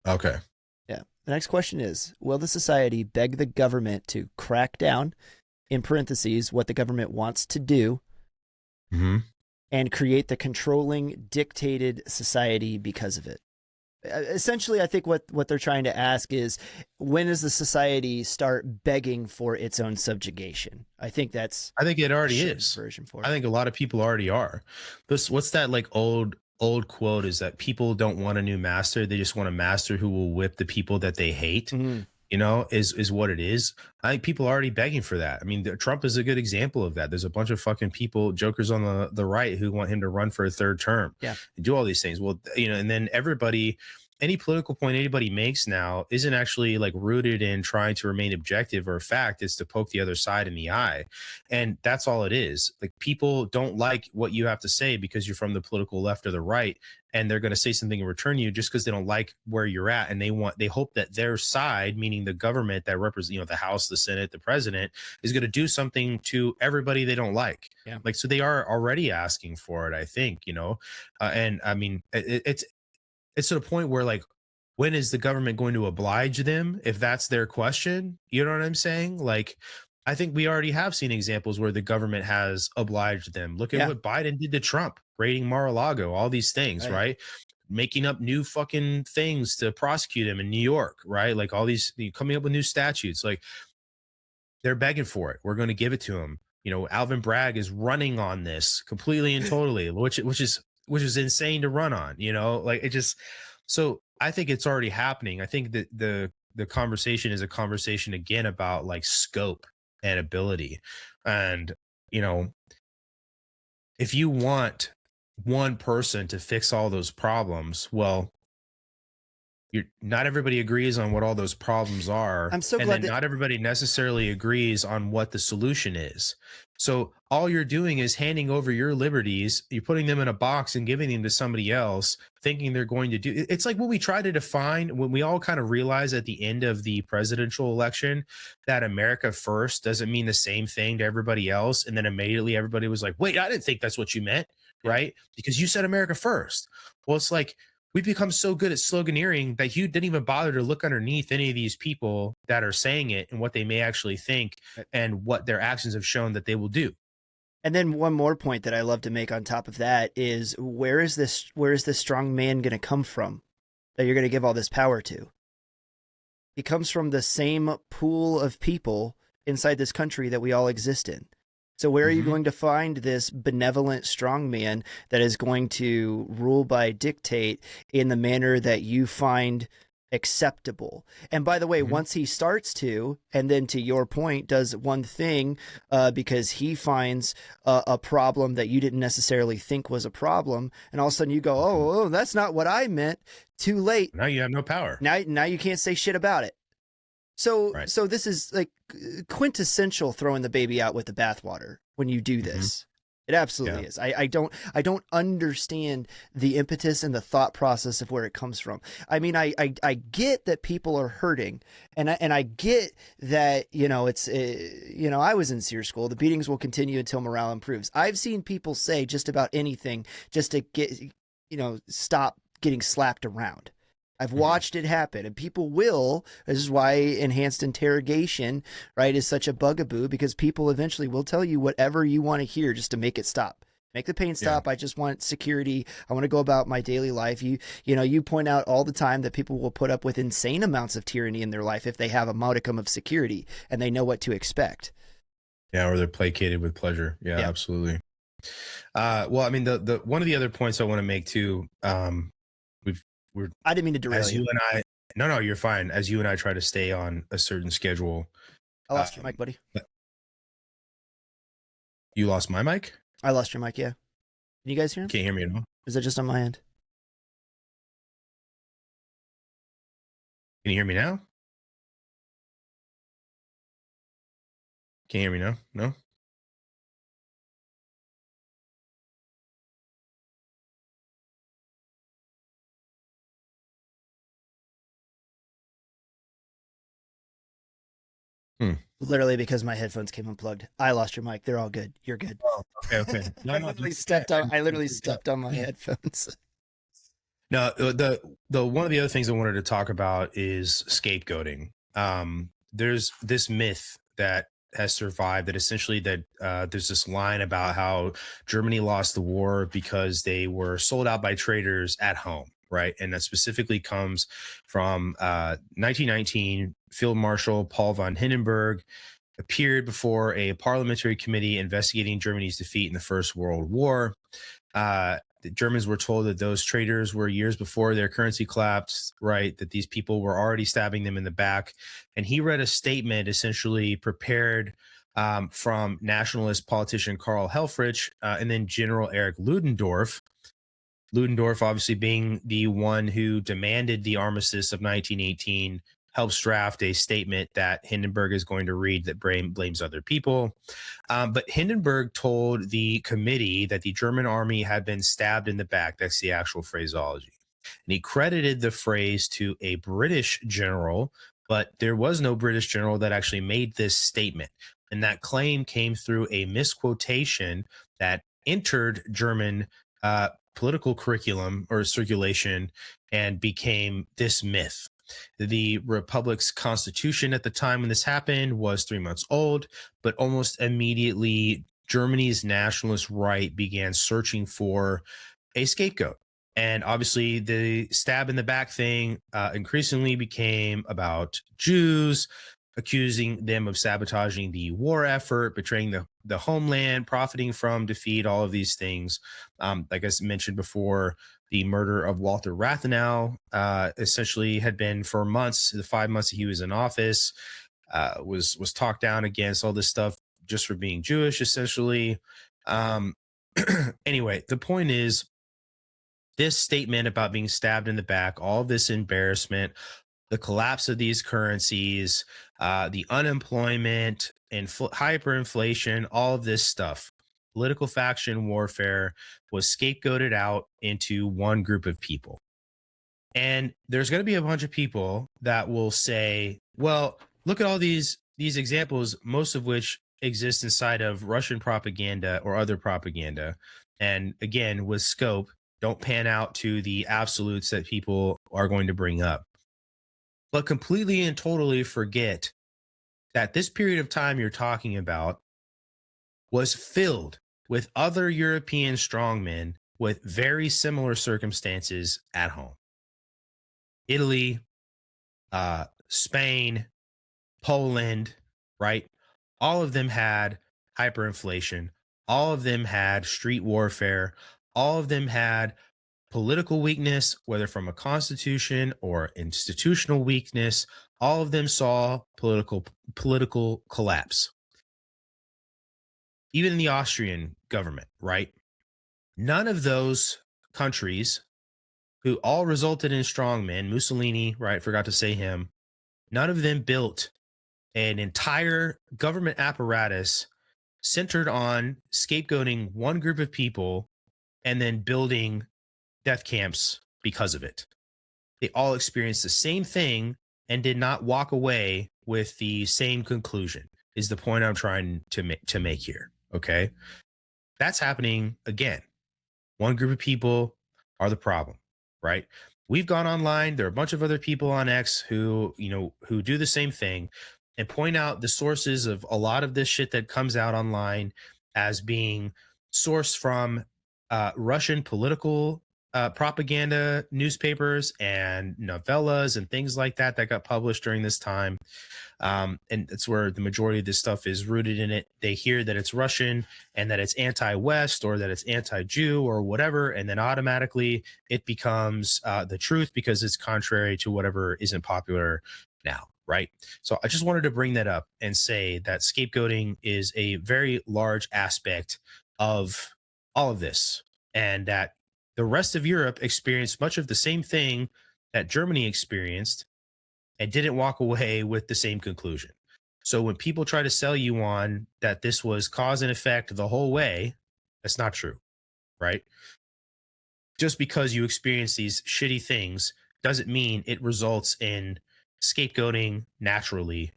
Okay. Yeah. The next question is, will the society beg the government to crack down, in parentheses, what the government wants to do, and create the controlling dictated society because of it? essentially, I think what they're trying to ask is, when does the society start begging for its own subjugation? I think that's I think it a already short is. version for I it. think a lot of people already are. What's that like old quote is that people don't want a new master, they just want a master who will whip the people that they hate. Mhm. You know, is what it is. I think people are already begging for that. I mean, Trump is a good example of that. There's a bunch of fucking people, jokers on the right, who want him to run for a third term, Yeah. do all these things. Well, you know, and then everybody, any political point anybody makes now isn't actually like rooted in trying to remain objective or fact. It's to poke the other side in the eye, and that's all it is. Like, people don't like what you have to say because you're from the political left or the right, and they're going to say something in return to you just because they don't like where you're at, and they hope that their side, meaning the government that represents, you know, the House, the Senate, the president, is going to do something to everybody they don't like. Yeah. Like, so they are already asking for it, I think, you know. And I mean, it's to the point where, like, when is the government going to oblige them, if that's their question? You know what I'm saying? Like, I think we already have seen examples where the government has obliged them. Look at Yeah. what Biden did to Trump, raiding Mar-a-Lago, all these things, Right. right? Making up new fucking things to prosecute him in New York, right? Like, all these, coming up with new statutes. Like, they're begging for it. We're going to give it to them. You know, Alvin Bragg is running on this completely and totally, which is insane to run on. You know, like, it just. So I think it's already happening. I think that the conversation is a conversation again about like scope and ability, and you know, if you want one person to fix all those problems, well, not everybody agrees on what all those problems are, I'm so and glad then that not everybody necessarily agrees on what the solution is. So all you're doing is handing over your liberties, you're putting them in a box and giving them to somebody else, thinking they're going to do. It's like when we try to define, when we all kind of realize at the end of the presidential election that America first doesn't mean the same thing to everybody else, and then immediately everybody was like, wait, I didn't think that's what you meant. Yeah. Right, because you said America first. Well, it's like, we've become so good at sloganeering that you didn't even bother to look underneath any of these people that are saying it and what they may actually think and what their actions have shown that they will do. And then one more point that I love to make on top of that is, where is this strong man going to come from that you're going to give all this power to? He comes from the same pool of people inside this country that we all exist in. So where are you going to find this benevolent strongman that is going to rule by dictate in the manner that you find acceptable? And by the way, once he starts to, and then to your point, does one thing because he finds a problem that you didn't necessarily think was a problem, and all of a sudden you go, oh, that's not what I meant. Too late. Now you have no power. Now you can't say shit about it. So so this is like quintessential throwing the baby out with the bathwater when you do this. It absolutely is. I don't understand the impetus and the thought process of where it comes from. I mean, I get that people are hurting, and I get that, you know, it's you know, I was in SEER school. The beatings will continue until morale improves. I've seen people say just about anything just to get, you know, stop getting slapped around. I've watched it happen, and people will. This is why enhanced interrogation, right, is such a bugaboo, because people eventually will tell you whatever you want to hear just to make it stop. Make the pain stop. I just want security. I want to go about my daily life. You know, you point out all the time that people will put up with insane amounts of tyranny in their life if they have a modicum of security and they know what to expect. Yeah, or they're placated with pleasure. Yeah. Absolutely. Well, I mean, the one of the other points I want to make too, I didn't mean to derail you. No, you're fine. As you and I try to stay on a certain schedule. I lost your mic, buddy. You lost my mic? I lost your mic, yeah. Can you guys hear him? Can't hear me at all. Is it just on my end? Can you hear me now? Can you hear me now? No? Literally, because my headphones came unplugged. I lost your mic. They're all good. You're good. Oh, okay. I literally stepped on my headphones. No, the one of the other things I wanted to talk about is scapegoating. There's this myth that has survived that essentially that there's this line about how Germany lost the war because they were sold out by traitors at home, right? And that specifically comes from 1919. Field Marshal Paul von Hindenburg appeared before a parliamentary committee investigating Germany's defeat in the First World War. The Germans were told that those traitors were years before their currency collapsed, right? That these people were already stabbing them in the back. And he read a statement essentially prepared from nationalist politician Karl Helfrich and then General Erich Ludendorff. Ludendorff, obviously being the one who demanded the armistice of 1918, helps draft a statement that Hindenburg is going to read that blames other people. But Hindenburg told the committee that the German army had been stabbed in the back. That's the actual phraseology. And he credited the phrase to a British general, but there was no British general that actually made this statement. And that claim came through a misquotation that entered German political curriculum or circulation and became this myth. The Republic's constitution at the time when this happened was 3 months old, but almost immediately Germany's nationalist right began searching for a scapegoat. And obviously, the stab in the back thing increasingly became about Jews, accusing them of sabotaging the war effort, betraying the homeland, profiting from defeat, all of these things. Like I mentioned before, the murder of Walter Rathenau essentially had been for months, the 5 months that he was in office, was talked down against, all this stuff just for being Jewish, essentially. Anyway, the point is, this statement about being stabbed in the back, all of this embarrassment, the collapse of these currencies, the unemployment and hyperinflation, all of this stuff, political faction warfare was scapegoated out into one group of people. And there's going to be a bunch of people that will say, well, look at all these examples, most of which exist inside of Russian propaganda or other propaganda. And again, with scope, don't pan out to the absolutes that people are going to bring up. But completely and totally forget that this period of time you're talking about was filled with other European strongmen with very similar circumstances at home. Italy, Spain, Poland, right? All of them had hyperinflation. All of them had street warfare. All of them had political weakness, whether from a constitution or institutional weakness. All of them saw political collapse. Even in the Austrian government, right? None of those countries, who all resulted in strongmen, Mussolini, right? Forgot to say him. None of them built an entire government apparatus centered on scapegoating one group of people and then building death camps because of it. They all experienced the same thing and did not walk away with the same conclusion, is the point I'm trying to make here. Okay. That's happening again. One group of people are the problem, right? We've gone online. There are a bunch of other people on X who do the same thing and point out the sources of a lot of this shit that comes out online as being sourced from Russian political propaganda newspapers and novellas and things like that got published during this time. And it's where the majority of this stuff is rooted in it. They hear that it's Russian and that it's anti-West or that it's anti-Jew or whatever, and then automatically it becomes the truth because it's contrary to whatever isn't popular now, right? So I just wanted to bring that up and say that scapegoating is a very large aspect of all of this, and that the rest of Europe experienced much of the same thing that Germany experienced and didn't walk away with the same conclusion. So when people try to sell you on that this was cause and effect the whole way, that's not true, right? Just because you experience these shitty things doesn't mean it results in scapegoating naturally,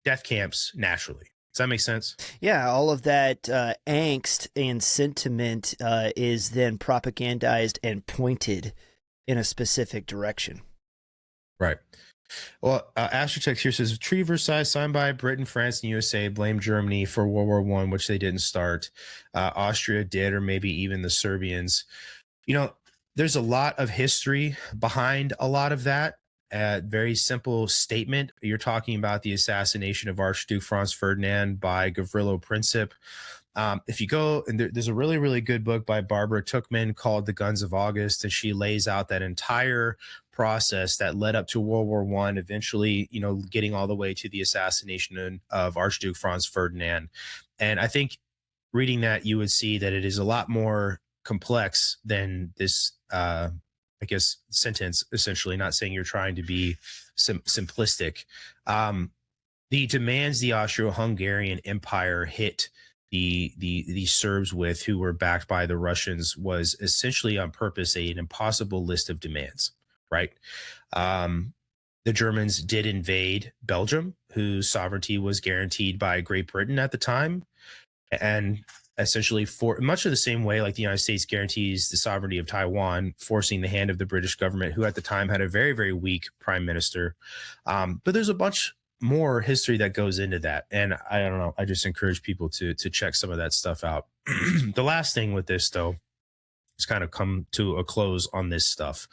death camps naturally. Does that make sense? Yeah, all of that angst and sentiment is then propagandized and pointed in a specific direction. Right. Well, Astrotex here says Treaty Versailles signed by Britain, France, and USA blame Germany for World War I, which they didn't start. Austria did, or maybe even the Serbians. You know, there's a lot of history behind a lot of that. Very simple statement. You're talking about the assassination of Archduke Franz Ferdinand by Gavrilo Princip. If you go, and there's a really, really good book by Barbara Tuchman called The Guns of August, and she lays out that entire process that led up to World War One, eventually, getting all the way to the assassination of Archduke Franz Ferdinand. And I think reading that, you would see that it is a lot more complex than this I guess sentence, essentially. Not saying you're trying to be simplistic. The demands the Austro-Hungarian Empire hit the Serbs with, who were backed by the Russians, was essentially on purpose an impossible list of demands, right? The Germans did invade Belgium, whose sovereignty was guaranteed by Great Britain at the time, and essentially, for much of the same way like the United States guarantees the sovereignty of Taiwan, forcing the hand of the British government, who at the time had a very, very weak prime minister. But there's a bunch more history that goes into that, and I don't know, I just encourage people to check some of that stuff out. The last thing with this, though, it's kind of come to a close on this stuff,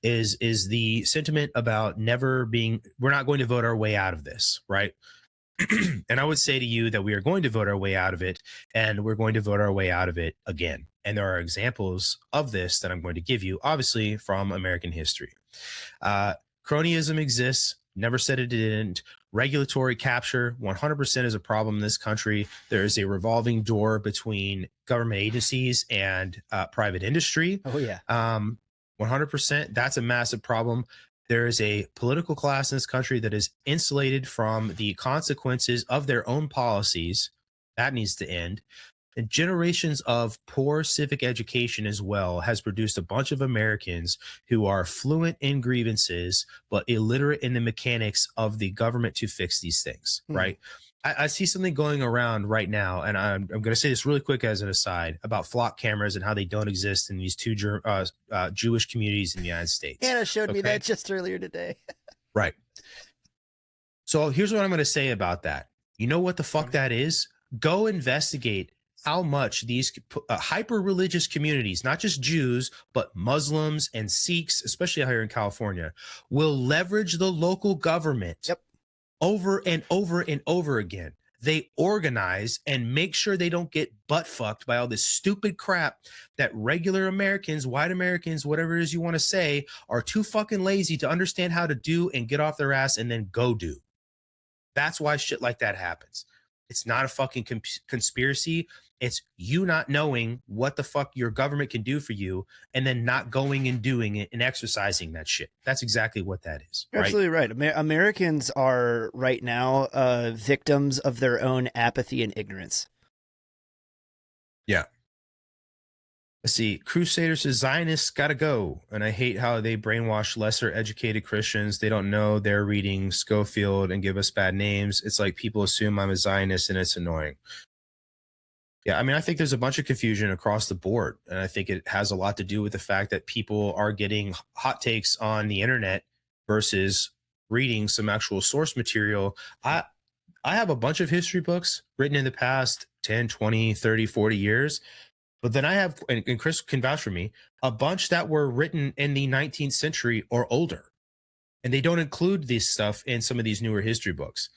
is the sentiment about we're not going to vote our way out of this, right? And I would say to you that we are going to vote our way out of it, and we're going to vote our way out of it again. And there are examples of this that I'm going to give you, obviously, from American history. Cronyism exists. Never said it didn't. Regulatory capture 100% is a problem in this country. There is a revolving door between government agencies and private industry. Oh, yeah. 100%. That's a massive problem. There is a political class in this country that is insulated from the consequences of their own policies. That needs to end. And generations of poor civic education as well has produced a bunch of Americans who are fluent in grievances, but illiterate in the mechanics of the government to fix these things, right? I see something going around right now, and I'm going to say this really quick as an aside, about flock cameras and how they don't exist in these two Jewish communities in the United States. Anna showed me that just earlier today. Right. So here's what I'm going to say about that. You know what the fuck that is? Go investigate how much these hyper-religious communities, not just Jews, but Muslims and Sikhs, especially here in California, will leverage the local government over and over and over again. They organize and make sure they don't get butt fucked by all this stupid crap that regular Americans, white Americans, whatever it is you want to say, are too fucking lazy to understand how to do and get off their ass and then go do. That's why shit like that happens. It's not a fucking conspiracy. It's you not knowing what the fuck your government can do for you and then not going and doing it and exercising that shit. That's exactly what that is. You're absolutely right. Americans are right now victims of their own apathy and ignorance. Yeah. Let's see. Crusader says Zionists got to go. And I hate how they brainwash lesser educated Christians. They don't know they're reading Schofield and give us bad names. It's like people assume I'm a Zionist and it's annoying. Yeah, I mean, I think there's a bunch of confusion across the board. And I think it has a lot to do with the fact that people are getting hot takes on the internet versus reading some actual source material. I have a bunch of history books written in the past 10, 20, 30, 40 years. But then I have, and Chris can vouch for me, a bunch that were written in the 19th century or older. And they don't include this stuff in some of these newer history books.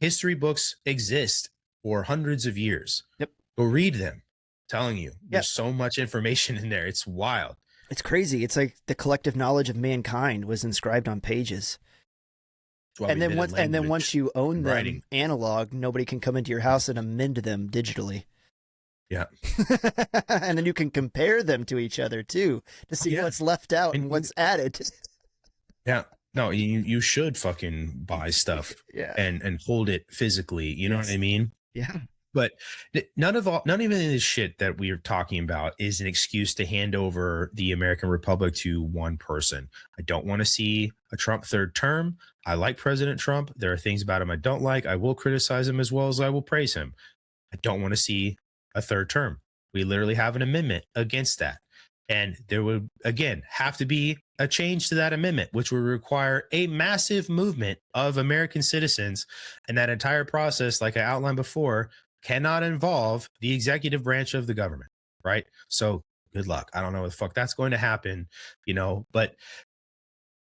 History books exist for hundreds of years. Yep. Go read them. I'm telling you, there's so much information in there. It's wild. It's crazy. It's like the collective knowledge of mankind was inscribed on pages. And then once you own them analog, nobody can come into your house and amend them digitally. Yeah. And then you can compare them to each other too to see what's left out and what's added. Yeah. No, you should fucking buy stuff and hold it physically. You know what I mean? Yeah. But none of this shit that we're talking about is an excuse to hand over the American Republic to one person. I don't want to see a Trump third term. I like President Trump. There are things about him I don't like. I will criticize him as well as I will praise him. I don't want to see a third term. We literally have an amendment against that. And there would, again, have to be a change to that amendment, which would require a massive movement of American citizens. And that entire process, like I outlined before, cannot involve the executive branch of the government, right? So Good luck. I don't know what the fuck that's going to happen, but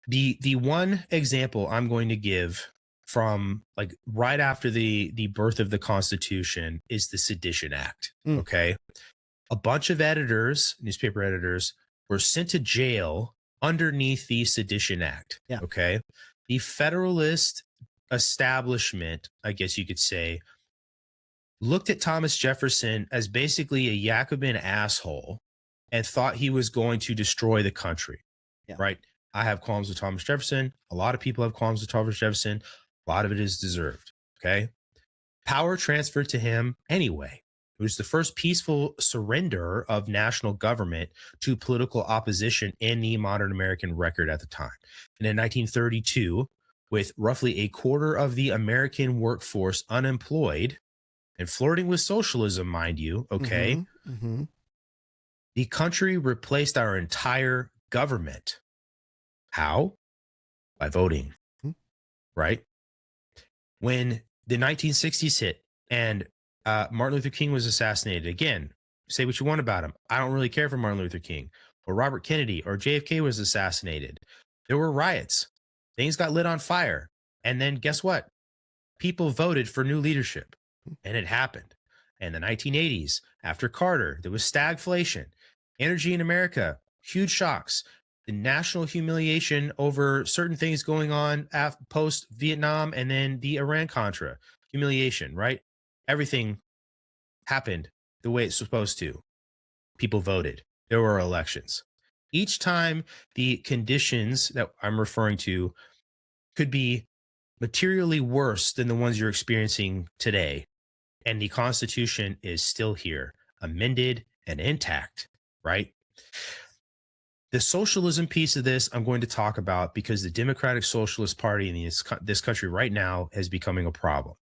the one example I'm going to give from like right after the birth of the Constitution is the Sedition Act. Mm. Okay. A bunch of editors, newspaper editors, were sent to jail underneath the Sedition Act. Yeah. Okay. The Federalist establishment, I guess you could say, looked at Thomas Jefferson as basically a Jacobin asshole and thought he was going to destroy the country. Yeah. Right. I have qualms with Thomas Jefferson. A lot of people have qualms with Thomas Jefferson. A lot of it is deserved. Okay. Power transferred to him anyway. It was the first peaceful surrender of national government to political opposition in the modern American record at the time. And in 1932, with roughly a quarter of the American workforce unemployed and flirting with socialism, mind you, okay, the country replaced our entire government. How? By voting, right? When the 1960s hit and Martin Luther King was assassinated, again, say what you want about him. I don't really care for Martin Luther King or Robert Kennedy or JFK was assassinated. There were riots. Things got lit on fire. And then guess what? People voted for new leadership. And it happened. And the 1980s, after Carter, there was stagflation. Energy in America, huge shocks. The national humiliation over certain things going on post Vietnam and then the Iran-Contra humiliation, right? Everything happened the way it's supposed to. People voted. There were elections. Each time the conditions that I'm referring to could be materially worse than the ones you're experiencing today. And the Constitution is still here, amended and intact, right? The socialism piece of this I'm going to talk about because the Democratic Socialist Party in this country right now is becoming a problem.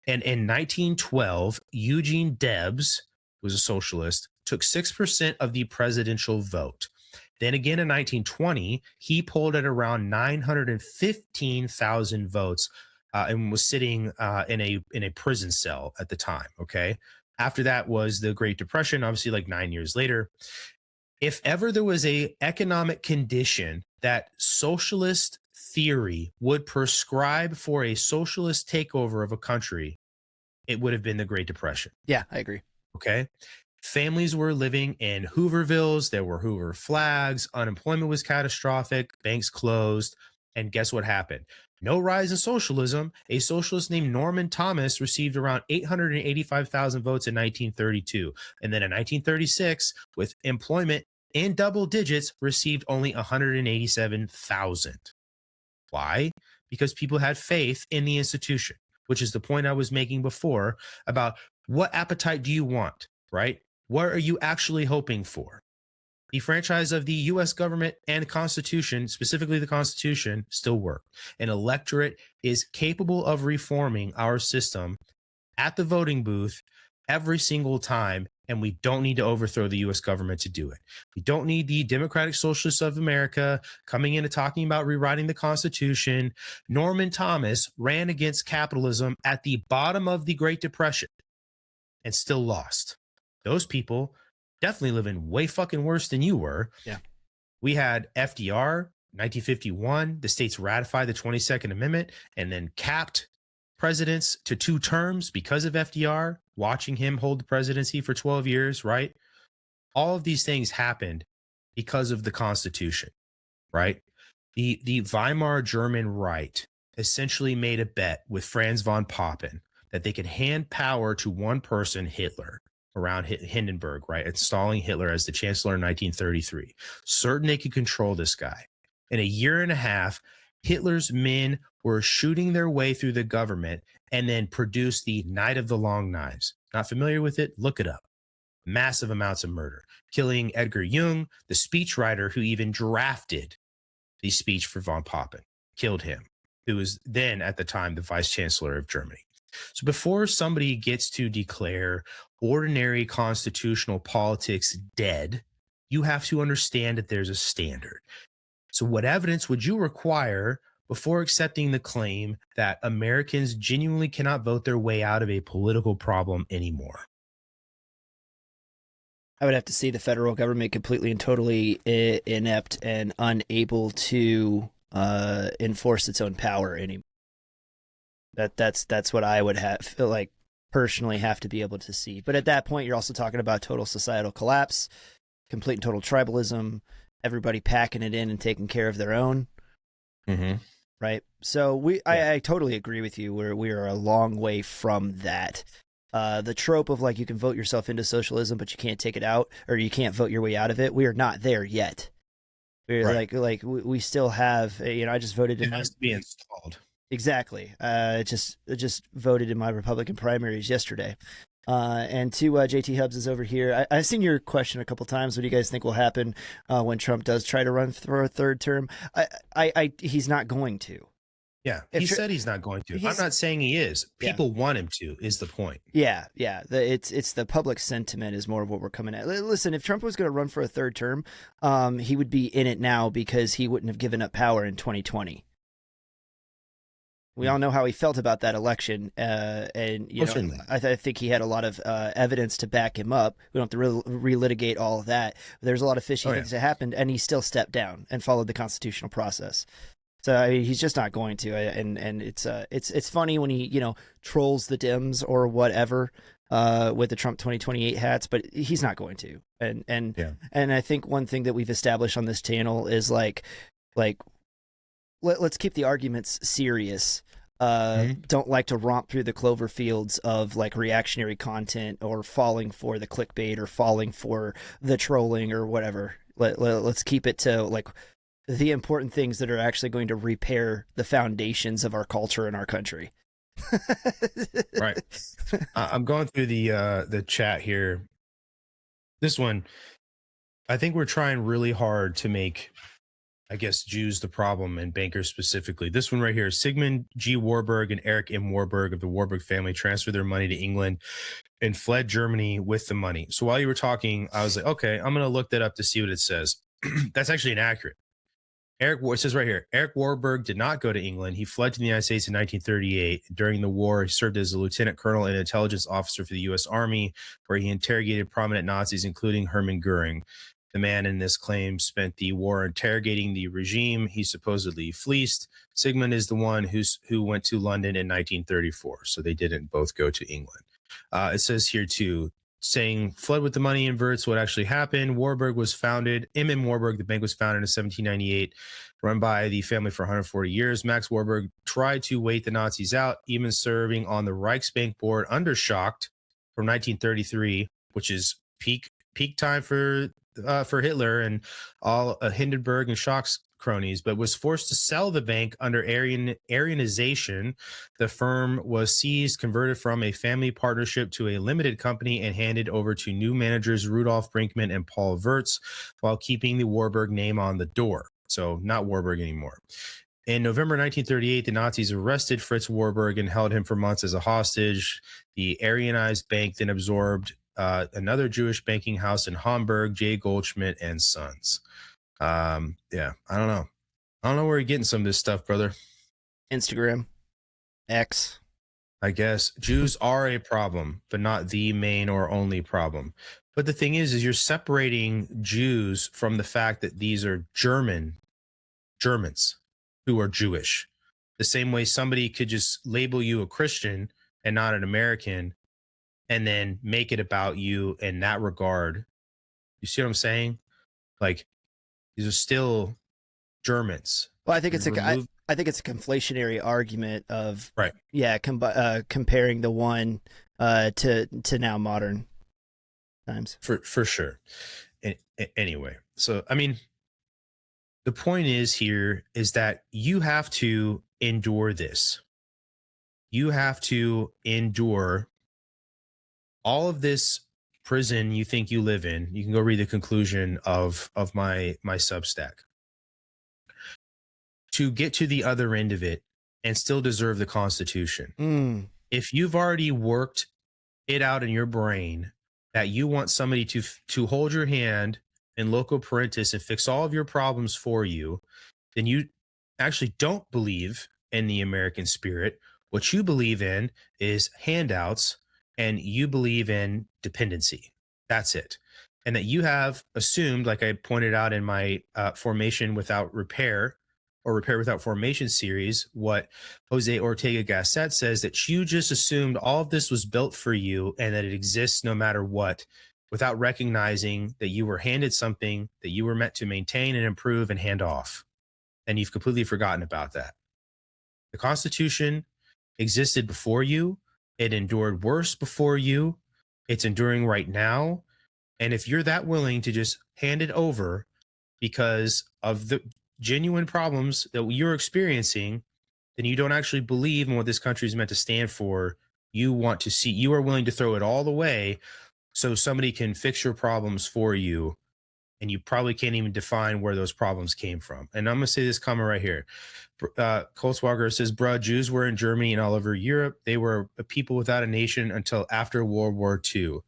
And in 1912, Eugene Debs was a socialist, took 6% of the presidential vote. Then again in 1920, he polled at around 915,000 votes and was sitting in a prison cell at the time. Okay. After that was the Great Depression, obviously like 9 years later. If ever there was a economic condition that socialist theory would prescribe for a socialist takeover of a country, it would have been the Great Depression. Yeah, I agree. Okay. Families were living in Hoovervilles. There were Hoover flags. Unemployment was catastrophic. Banks closed. And guess what happened? No rise in socialism. A socialist named Norman Thomas received around 885,000 votes in 1932. And then in 1936, with employment in double digits, received only 187,000. Why? Because people had faith in the institution, which is the point I was making before about what appetite do you want, right? What are you actually hoping for? The franchise of the U.S. government and Constitution, specifically the Constitution, still work. An electorate is capable of reforming our system at the voting booth every single time, and we don't need to overthrow the U.S. government to do it. We don't need the Democratic Socialists of America coming in and talking about rewriting the Constitution. Norman Thomas ran against capitalism at the bottom of the Great Depression and still lost. Those people definitely living way fucking worse than you were. Yeah. We had FDR, 1951. The states ratified the 22nd Amendment and then capped presidents to 2 terms because of FDR, watching him hold the presidency for 12 years, right? All of these things happened because of the Constitution, right? The Weimar German right essentially made a bet with Franz von Papen that they could hand power to one person, Hitler, around Hindenburg, right? Installing Hitler as the chancellor in 1933. Certain they could control this guy. In a year and a half, Hitler's men were shooting their way through the government and then produced the Night of the Long Knives. Not familiar with it? Look it up. Massive amounts of murder. Killing Edgar Jung, the speechwriter who even drafted the speech for von Papen. Killed him, who was then at the time the vice chancellor of Germany. So before somebody gets to declare ordinary constitutional politics dead, you have to understand that there's a standard. So what evidence would you require before accepting the claim that Americans genuinely cannot vote their way out of a political problem anymore? I would have to see the federal government completely and totally inept and unable to enforce its own power anymore. That's what I would feel like personally have to be able to see. But at that point, you're also talking about total societal collapse, complete and total tribalism, everybody packing it in and taking care of their own. Mm-hmm. Right. So I totally agree with you. We are a long way from that. The trope of like you can vote yourself into socialism, but you can't take it out, or you can't vote your way out of it. We are not there yet. We're like we still have. I just voted. It has to be installed. Exactly. Just voted in my Republican primaries yesterday. And JT Hubs is over here. I've seen your question a couple times. What do you guys think will happen when Trump does try to run for a third term? He's not going to. Yeah, he said he's not going to. I'm not saying he is. People want him to, is the point. Yeah. It's the public sentiment is more of what we're coming at. Listen, if Trump was going to run for a third term, he would be in it now because he wouldn't have given up power in 2020. We all know how he felt about that election, and I think he had a lot of evidence to back him up. We don't have to relitigate all of that. There's a lot of fishy things that happened, and he still stepped down and followed the constitutional process. So he's just not going to, and it's funny when he trolls the Dems or whatever with the Trump 2028 hats, but he's not going to. And I think one thing that we've established on this channel is like let's keep the arguments serious. Don't like to romp through the clover fields of like reactionary content or falling for the clickbait or falling for the trolling or whatever. Let's keep it to like the important things that are actually going to repair the foundations of our culture and our country. Right. I'm going through the chat here. This one, I think we're trying really hard to make, I guess, Jews the problem and bankers specifically. This one right here, Sigmund G. Warburg and Eric M. Warburg of the Warburg family transferred their money to England and fled Germany with the money. So while you were talking, I was like, okay, I'm going to look that up to see what it says. That's actually inaccurate. It says right here, Eric Warburg did not go to England. He fled to the United States in 1938. During the war, he served as a lieutenant colonel and intelligence officer for the U.S. Army, where he interrogated prominent Nazis, including Hermann Goering. The man in this claim spent the war interrogating the regime he supposedly fleeced. Sigmund is the one who went to London in 1934, so they didn't both go to England. It says here, too, saying fled with the money inverts what actually happened. Warburg was founded, M.M. Warburg, the bank was founded in 1798, run by the family for 140 years. Max Warburg tried to wait the Nazis out, even serving on the Reichsbank board under Schacht from 1933, which is peak time for Hitler and all Hindenburg and Schacht's cronies, but was forced to sell the bank under Aryanization. The firm was seized, converted from a family partnership to a limited company, and handed over to new managers Rudolf Brinkmann and Paul Wirtz, while keeping the Warburg name on the door. So not Warburg anymore. In November 1938, the Nazis arrested Fritz Warburg and held him for months as a hostage. The Aryanized bank then absorbed another Jewish banking house in Hamburg, J. Goldschmidt and Sons. I don't know. I don't know where you're getting some of this stuff, brother. Instagram, X. I guess Jews are a problem, but not the main or only problem. But the thing is you're separating Jews from the fact that these are Germans who are Jewish. The same way somebody could just label you a Christian and not an American, and then make it about you in that regard. You see what I'm saying? Like, these are still Germans. Well, I think it's I think it's a conflationary argument of right. Yeah, comparing the one to now modern times. For sure. Anyway, so I mean, the point is that you have to endure this. You have to endure all of this prison you think you live in. You can go read the conclusion of my Substack. To get to the other end of it and still deserve the Constitution. If you've already worked it out in your brain that you want somebody to hold your hand in loco parentis and fix all of your problems for you, then you actually don't believe in the American spirit. What you believe in is handouts, and you believe in dependency. That's it. and that you have assumed, like I pointed out in my formation without repair or repair without formation series, what Jose Ortega Gasset says, that you just assumed all of this was built for you and that it exists no matter what, without recognizing that you were handed something that you were meant to maintain and improve and hand off. And you've completely forgotten about that. The Constitution existed before you. It endured worse before you. It's enduring right now. And if you're that willing to just hand it over because of the genuine problems that you're experiencing, then you don't actually believe in what this country is meant to stand for. You want to see, you are willing to throw it all away so somebody can fix your problems for you. And you probably can't even define where those problems came from. And I'm going to say this comment right here. Coltswalker says, bruh, Jews were in Germany and all over Europe. They were a people without a nation until after World War II.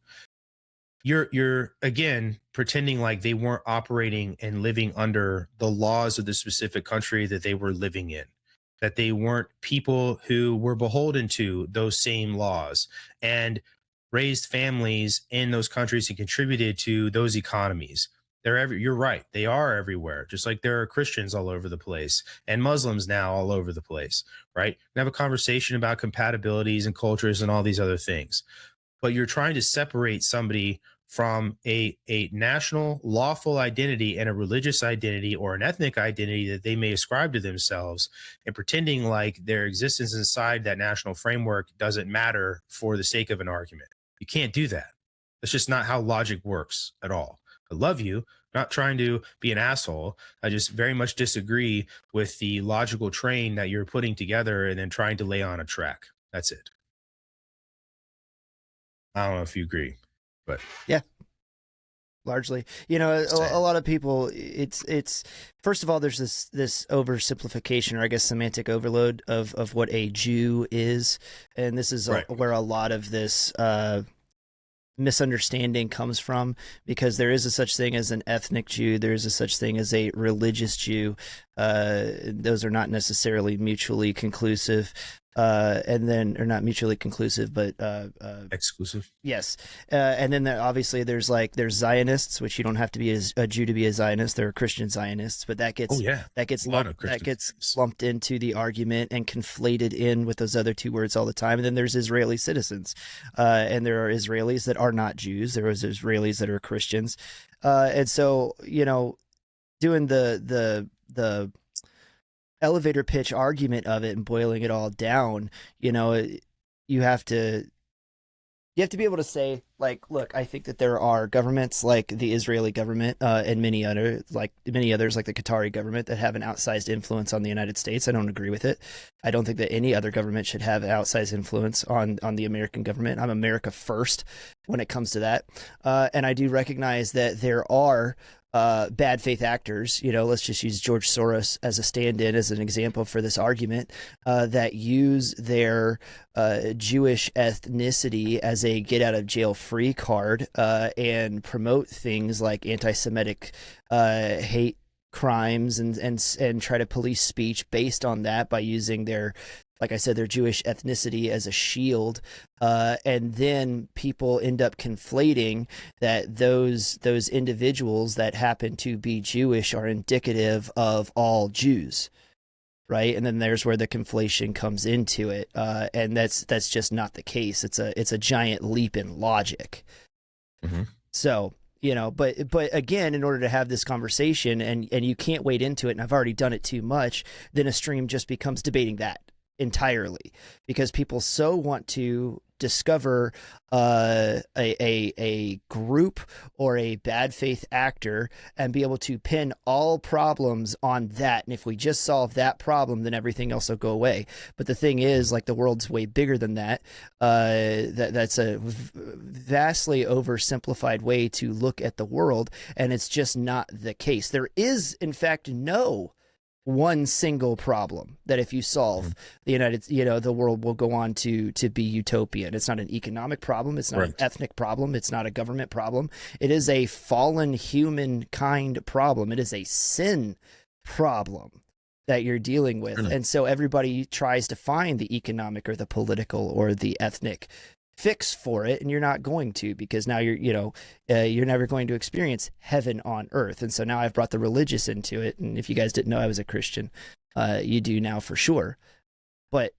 You're again pretending like they weren't operating and living under the laws of the specific country that they were living in, that they weren't people who were beholden to those same laws and raised families in those countries and contributed to those economies. You're right. They are everywhere, just like there are Christians all over the place and Muslims now all over the place, right? We have a conversation about compatibilities and cultures and all these other things. But you're trying to separate somebody from a national lawful identity and a religious identity or an ethnic identity that they may ascribe to themselves, and pretending like their existence inside that national framework doesn't matter for the sake of an argument. You can't do that. That's just not how logic works at all. I love you, not trying to be an asshole. I just very much disagree with the logical train that you're putting together and then trying to lay on a track. That's it. I don't know if you agree, but yeah, largely, you know, a lot of people, it's first of all, there's this oversimplification, or I guess semantic overload of what a Jew is. And this is right. Where a lot of this, misunderstanding comes from, because there is a such thing as an ethnic Jew. There is a such thing as a religious Jew. Those are not necessarily mutually conclusive. And then, or not mutually conclusive, but exclusive. Yes. And then obviously there's Zionists, which you don't have to be a Jew to be a Zionist. There are Christian Zionists, but that gets lumped into the argument and conflated in with those other two words all the time. And then there's Israeli citizens, and there are Israelis that are not Jews. There is Israelis that are Christians, and so, you know, doing the elevator pitch argument of it and boiling it all down, you know, you have to be able to say, like, look, I think that there are governments like the Israeli government, and many others like the Qatari government, that have an outsized influence on the United States. I don't agree with it. I don't think that any other government should have an outsized influence on the American government. I'm America first when it comes to that. And I do recognize that there are bad faith actors, you know, let's just use George Soros as a stand-in, as an example for this argument, that use their Jewish ethnicity as a get out of jail free card, and promote things like anti-Semitic hate crimes and try to police speech based on that by using their, like I said, their Jewish ethnicity as a shield. And then people end up conflating that those individuals that happen to be Jewish are indicative of all Jews. Right. And then there's where the conflation comes into it. And that's just not the case. It's a giant leap in logic. Mm-hmm. So, you know, but again, in order to have this conversation, and you can't wade into it, and I've already done it too much, then a stream just becomes debating that entirely, because people so want to discover a group or a bad faith actor and be able to pin all problems on that, and if we just solve that problem, then everything else will go away. But the thing is, like, the world's way bigger than that. That's a vastly oversimplified way to look at the world, and it's just not the case. There is, in fact, no one single problem that if you solve, the world will go on to be utopian. It's not an economic problem. It's not an ethnic problem. It's not a government problem. It is a fallen humankind problem. It is a sin problem that you're dealing with. And so everybody tries to find the economic or the political or the ethnic fix for it, and you're not going to, because now you're never going to experience heaven on earth. And so now I've brought the religious into it. And if you guys didn't know I was a Christian, you do now for sure. But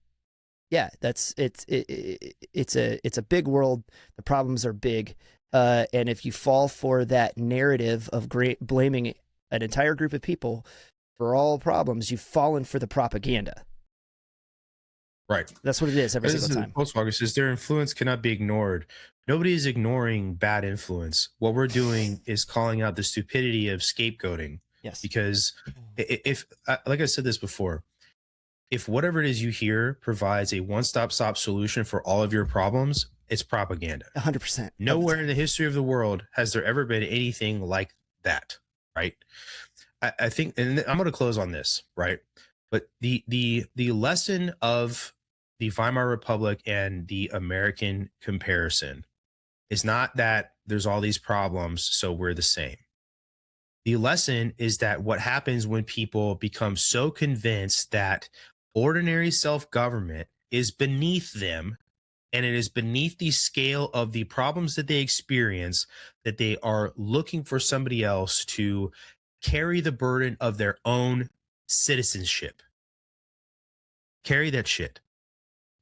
yeah, it's a big world. The problems are big. And if you fall for that narrative of blaming an entire group of people for all problems, you've fallen for the propaganda. Right. That's what it is every single time. Volkswagen says their influence cannot be ignored. Nobody is ignoring bad influence. What we're doing is calling out the stupidity of scapegoating. Yes. Because if like I said this before, if whatever it is you hear provides a one-stop shop solution for all of your problems, it's propaganda. 100%. Nowhere in the history of the world has there ever been anything like that, right? I think, and I'm going to close on this, right? But the lesson of the Weimar Republic and the American comparison is not that there's all these problems, so we're the same. The lesson is that what happens when people become so convinced that ordinary self-government is beneath them, and it is beneath the scale of the problems that they experience, that they are looking for somebody else to carry the burden of their own citizenship. Carry that shit.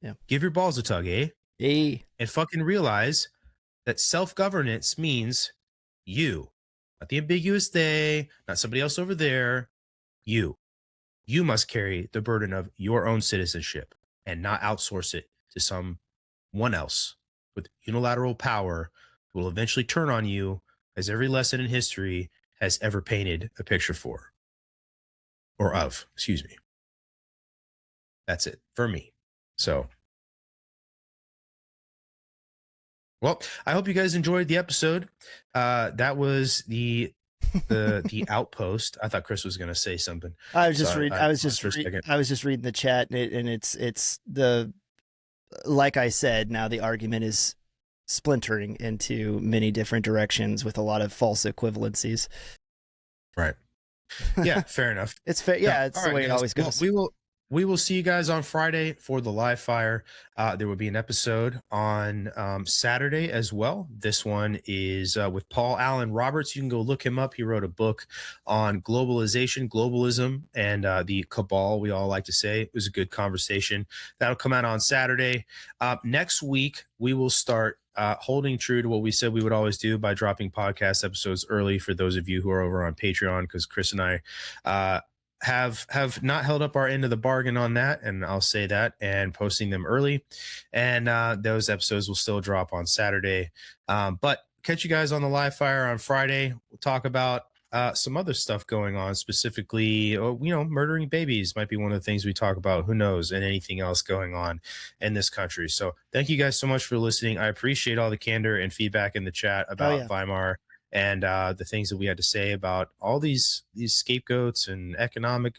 Yeah. Give your balls a tug, eh? Hey. And fucking realize that self-governance means you. Not the ambiguous they, not somebody else over there. You. You must carry the burden of your own citizenship and not outsource it to someone else with unilateral power who will eventually turn on you, as every lesson in history has ever painted a picture for. Or of, excuse me. That's it for me. So, well, I hope you guys enjoyed the episode. That was the Outpost. I thought Chris was going to say something. I was just reading the chat, and it's the, like I said, now the argument is splintering into many different directions with a lot of false equivalencies. Right. Yeah, fair enough. It's fair. Yeah, it's the way it always goes. Well, we will see you guys on Friday for the live fire. There will be an episode on Saturday as well. This one is with Paul Allen Roberts. You can go look him up. He wrote a book on globalism, and the cabal, we all like to say. It was a good conversation. That'll come out on Saturday. Next week, we will start holding true to what we said we would always do by dropping podcast episodes early for those of you who are over on Patreon, because Chris and I have not held up our end of the bargain on that, and I'll say that, and posting them early, and those episodes will still drop on Saturday, but catch you guys on the live fire on Friday. We'll talk about some other stuff going on, specifically murdering babies might be one of the things we talk about, who knows, and anything else going on in this country. So thank you guys so much for listening. I appreciate all the candor and feedback in the chat about Weimar and the things that we had to say about all these scapegoats and economic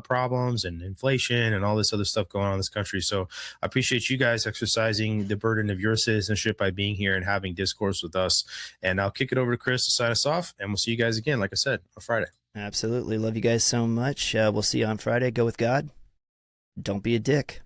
problems and inflation and all this other stuff going on in this country. So I appreciate you guys exercising the burden of your citizenship by being here and having discourse with us. And I'll kick it over to Chris to sign us off, and we'll see you guys again, like I said, on Friday. Absolutely. Love you guys so much. We'll see you on Friday. Go with God. Don't be a dick.